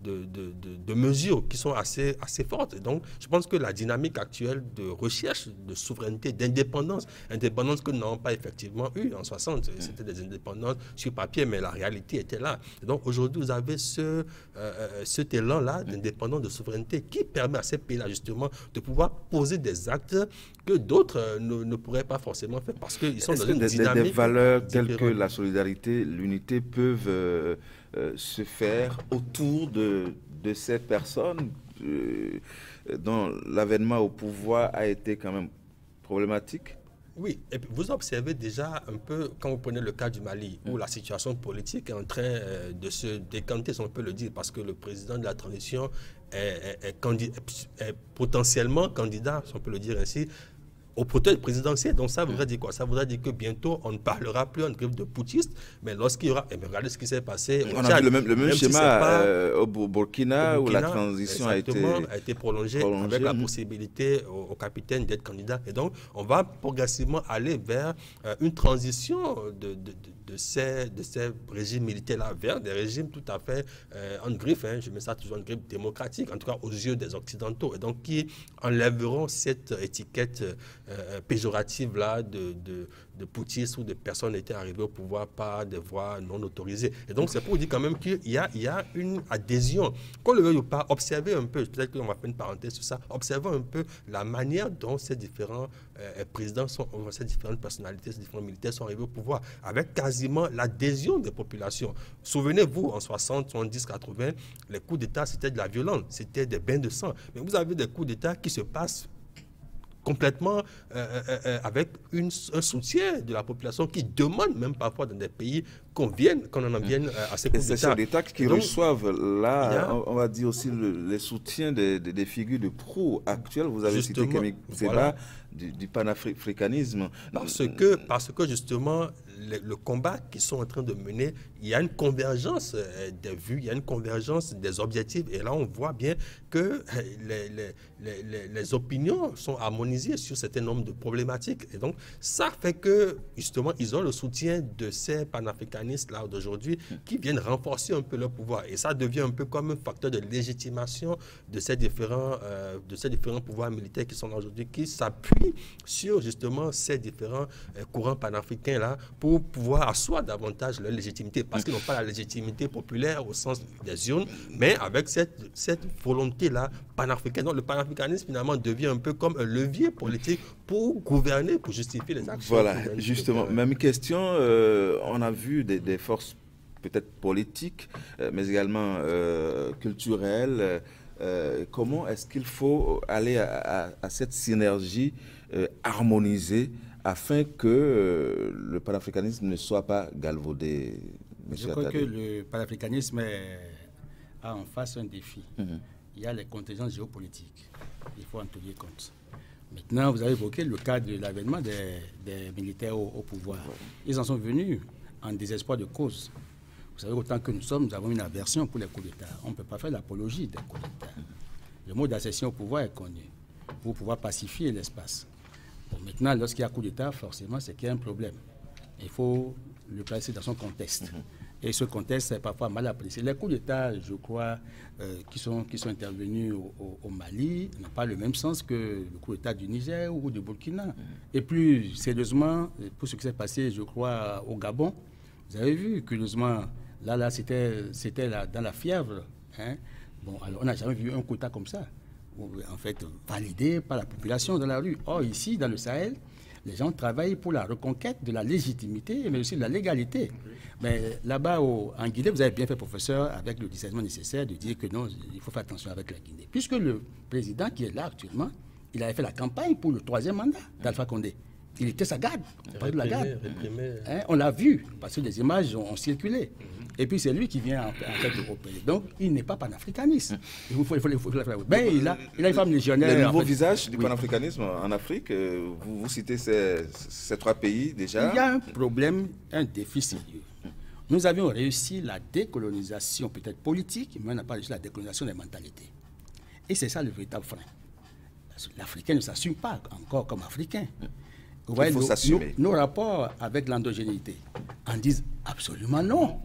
de mesures qui sont assez fortes. Et donc, je pense que la dynamique actuelle de recherche de souveraineté, d'indépendance que nous n'avons pas effectivement eu en 60, c'était des indépendances sur papier, mais la réalité était là. Et donc, aujourd'hui, vous avez cet élan-là d'indépendance, de souveraineté qui permet à ces pays-là, justement, de pouvoir poser des actes que d'autres ne pourraient pas forcément faire parce qu'ils sont dans une dynamique. Des valeurs telles que la solidarité, l'unité peuvent se faire autour de ces personnes dont l'avènement au pouvoir a été quand même problématique? Oui, et puis vous observez déjà un peu, quand vous prenez le cas du Mali, où la situation politique est en train de se décanter, si on peut le dire, parce que le président de la transition est potentiellement candidat, si on peut le dire ainsi, au fauteuil présidentiel. Donc ça voudrait dire quoi? Ça voudrait dire que bientôt, on ne parlera plus en griffe de putschiste, mais lorsqu'il y aura... Et regardez ce qui s'est passé on a vu le même schéma au Burkina, où la transition a été prolongée avec la possibilité au capitaine d'être candidat. Et donc, on va progressivement aller vers une transition de ces régimes militaires-là vers des régimes tout à fait en griffe, je mets ça toujours en griffe démocratique, en tout cas aux yeux des Occidentaux, et donc qui enlèveront cette étiquette péjorative-là de putschistes ou de personnes étaient arrivées au pouvoir par des voies non autorisées. Et donc, c'est pour dire quand même qu'il y a une adhésion. Qu'on le veuille ou pas, observez un peu, peut-être qu'on va faire une parenthèse sur ça, observez un peu la manière dont ces différents présidents, ces différentes personnalités, ces différents militaires sont arrivés au pouvoir, avec quasiment l'adhésion des populations. Souvenez-vous, en 60, 70, 80, les coups d'État, c'était de la violence, c'était des bains de sang. Mais vous avez des coups d'État qui se passent complètement avec un soutien de la population qui demande même parfois dans des pays qu'on en vienne à ces coups d'État. C'est l'État qui reçoivent là, on va dire aussi les soutiens des figures de proue actuelles. Vous avez cité Kémy Séba du panafricanisme. Parce que justement, le combat qu'ils sont en train de mener, il y a une convergence des vues, il y a une convergence des objectifs. Et là, on voit bien que les opinions sont harmonisées sur un certain nombre de problématiques. Et donc, ça fait que, justement, ils ont le soutien de ces panafricanistes-là d'aujourd'hui qui viennent renforcer un peu leur pouvoir. Et ça devient un peu comme un facteur de légitimation de ces différents pouvoirs militaires qui sont là aujourd'hui, qui s'appuient sur, justement, ces différents courants panafricains-là pour pouvoir asseoir davantage leur légitimité. Parce qu'ils n'ont pas la légitimité populaire au sens des urnes, mais avec cette volonté-là panafricaine. Donc le panafricanisme finalement devient un peu comme un levier politique pour gouverner, pour justifier les actions. Voilà, justement, même question, on a vu des forces peut-être politiques, mais également culturelles. Comment est-ce qu'il faut aller à cette synergie harmonisée afin que le panafricanisme ne soit pas galvaudé? Je crois que le panafricanisme a en face un défi. Il y a les contingences géopolitiques. Il faut en tenir compte. Maintenant, vous avez évoqué le cas de l'avènement des militaires au pouvoir. Ils en sont venus en désespoir de cause. Vous savez, autant que nous sommes, nous avons une aversion pour les coups d'État. On ne peut pas faire l'apologie des coups d'État. Le mot d'accession au pouvoir est connu pour pouvoir pacifier l'espace. Bon, maintenant, lorsqu'il y a coup d'État, forcément, c'est qu'il y a un problème. Il faut le placer dans son contexte. Et ce contexte est parfois mal apprécié. Les coups d'État, je crois, qui sont intervenus au Mali n'ont pas le même sens que le coup d'État du Niger ou du Burkina. Et plus sérieusement, pour ce qui s'est passé, je crois, au Gabon, vous avez vu, curieusement, là c'était dans la fièvre. Hein. Bon, alors on n'a jamais vu un coup d'État comme ça, en fait, validé par la population dans la rue. Or, ici, dans le Sahel, les gens travaillent pour la reconquête de la légitimité, mais aussi de la légalité. Mais là-bas, en Guinée, vous avez bien fait, professeur, avec le discernement nécessaire, de dire que non, il faut faire attention avec la Guinée. Puisque le président qui est là actuellement, il avait fait la campagne pour le 3e mandat d'Alpha Condé. Il était sa garde, on parle de la garde. Hein, on l'a vu, parce que les images ont circulé. Et puis c'est lui qui vient en fait européen. Donc il n'est pas panafricaniste. Il faut ben, il a une femme légionnaire. Le nouveau visage du panafricanisme en Afrique, vous citez ces 3 pays déjà. Il y a un problème, un défi sérieux. Nous avions réussi la décolonisation peut-être politique, mais on n'a pas réussi la décolonisation des mentalités. Et c'est ça le véritable frein. L'Africain ne s'assume pas encore comme Africain. Vous voyez, nos rapports avec l'endogénéité en disent absolument non.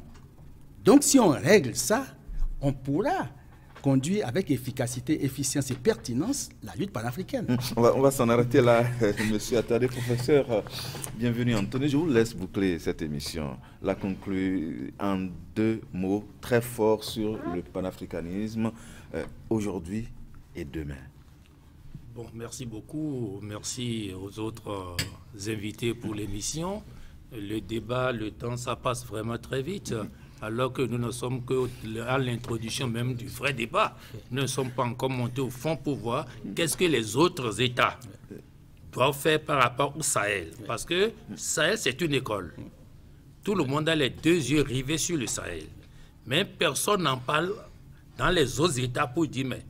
Donc, si on règle ça, on pourra conduire avec efficacité, efficience et pertinence la lutte panafricaine. On va s'en arrêter là, monsieur Attardé. Professeur, bienvenue Anthony. Je vous laisse boucler cette émission. La conclure en 2 mots très forts sur le panafricanisme aujourd'hui et demain. Bon, merci beaucoup. Merci aux autres invités pour l'émission. Le débat, le temps, ça passe vraiment très vite. Alors que nous ne sommes qu'à l'introduction même du vrai débat. Nous ne sommes pas encore montés au fond pour voir qu'est-ce que les autres États doivent faire par rapport au Sahel. Parce que Sahel, c'est une école. Tout le monde a les 2 yeux rivés sur le Sahel. Mais personne n'en parle dans les autres États pour dire, mais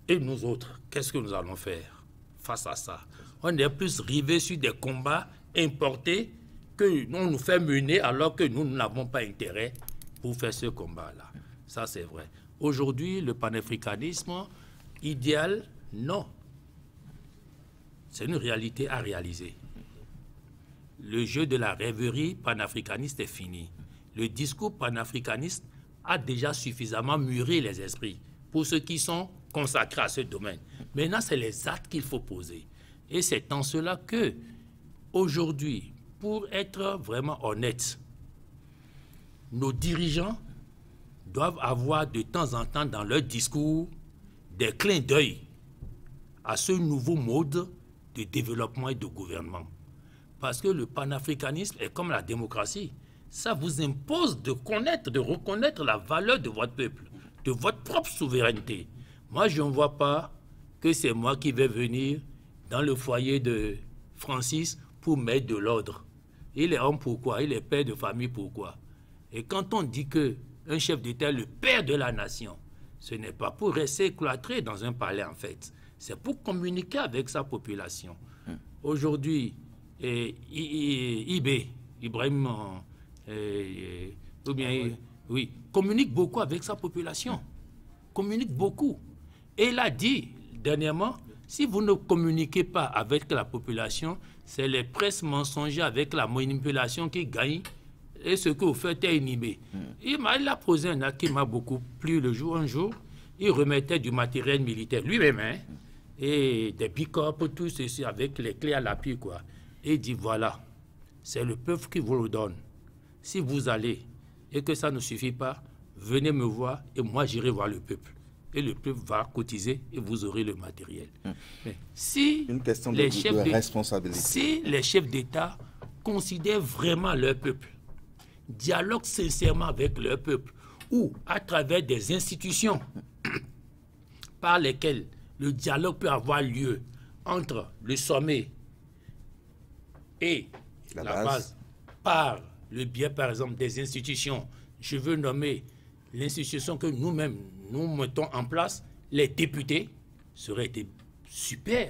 et nous autres, qu'est-ce que nous allons faire face à ça? On est plus rivés sur des combats importés que on nous fait mener alors que nous n'avons pas intérêt pour faire ce combat-là. Ça, c'est vrai. Aujourd'hui, le panafricanisme idéal, non. C'est une réalité à réaliser. Le jeu de la rêverie panafricaniste est fini. Le discours panafricaniste a déjà suffisamment mûri les esprits pour ceux qui sont consacrés à ce domaine. Maintenant, c'est les actes qu'il faut poser. Et c'est en cela que, aujourd'hui, pour être vraiment honnête, nos dirigeants doivent avoir de temps en temps dans leur discours des clins d'œil à ce nouveau mode de développement et de gouvernement. Parce que le panafricanisme est comme la démocratie. Ça vous impose de connaître, de reconnaître la valeur de votre peuple, de votre propre souveraineté. Moi, je ne vois pas que c'est moi qui vais venir dans le foyer de Francis pour mettre de l'ordre. Il est homme pourquoi? Il est père de famille pourquoi? Et quand on dit qu'un chef d'État est le père de la nation, ce n'est pas pour rester cloîtré dans un palais en fait. C'est pour communiquer avec sa population. Aujourd'hui, Ibrahim, oui, communique beaucoup avec sa population. Communique beaucoup. Et il a dit dernièrement, si vous ne communiquez pas avec la population, c'est les presses mensongères avec la manipulation qui gagnent et ce que vous faites est inhibé. Il a posé un acte qui m'a beaucoup plu un jour, il remettait du matériel militaire lui-même, hein, et des pick-up, tout ceci avec les clés à l'appui, quoi. Et il dit voilà, c'est le peuple qui vous le donne. Si vous allez et que ça ne suffit pas, venez me voir et moi j'irai voir le peuple. et le peuple va cotiser et vous aurez le matériel. Mais si Une question de responsabilité. Si les chefs d'État considèrent vraiment leur peuple, dialoguent sincèrement avec leur peuple, ou à travers des institutions par lesquelles le dialogue peut avoir lieu entre le sommet et la base, par le biais, par exemple, des institutions. Je veux nommer l'institution que nous-mêmes, nous mettons en place, les députés, ça aurait été super.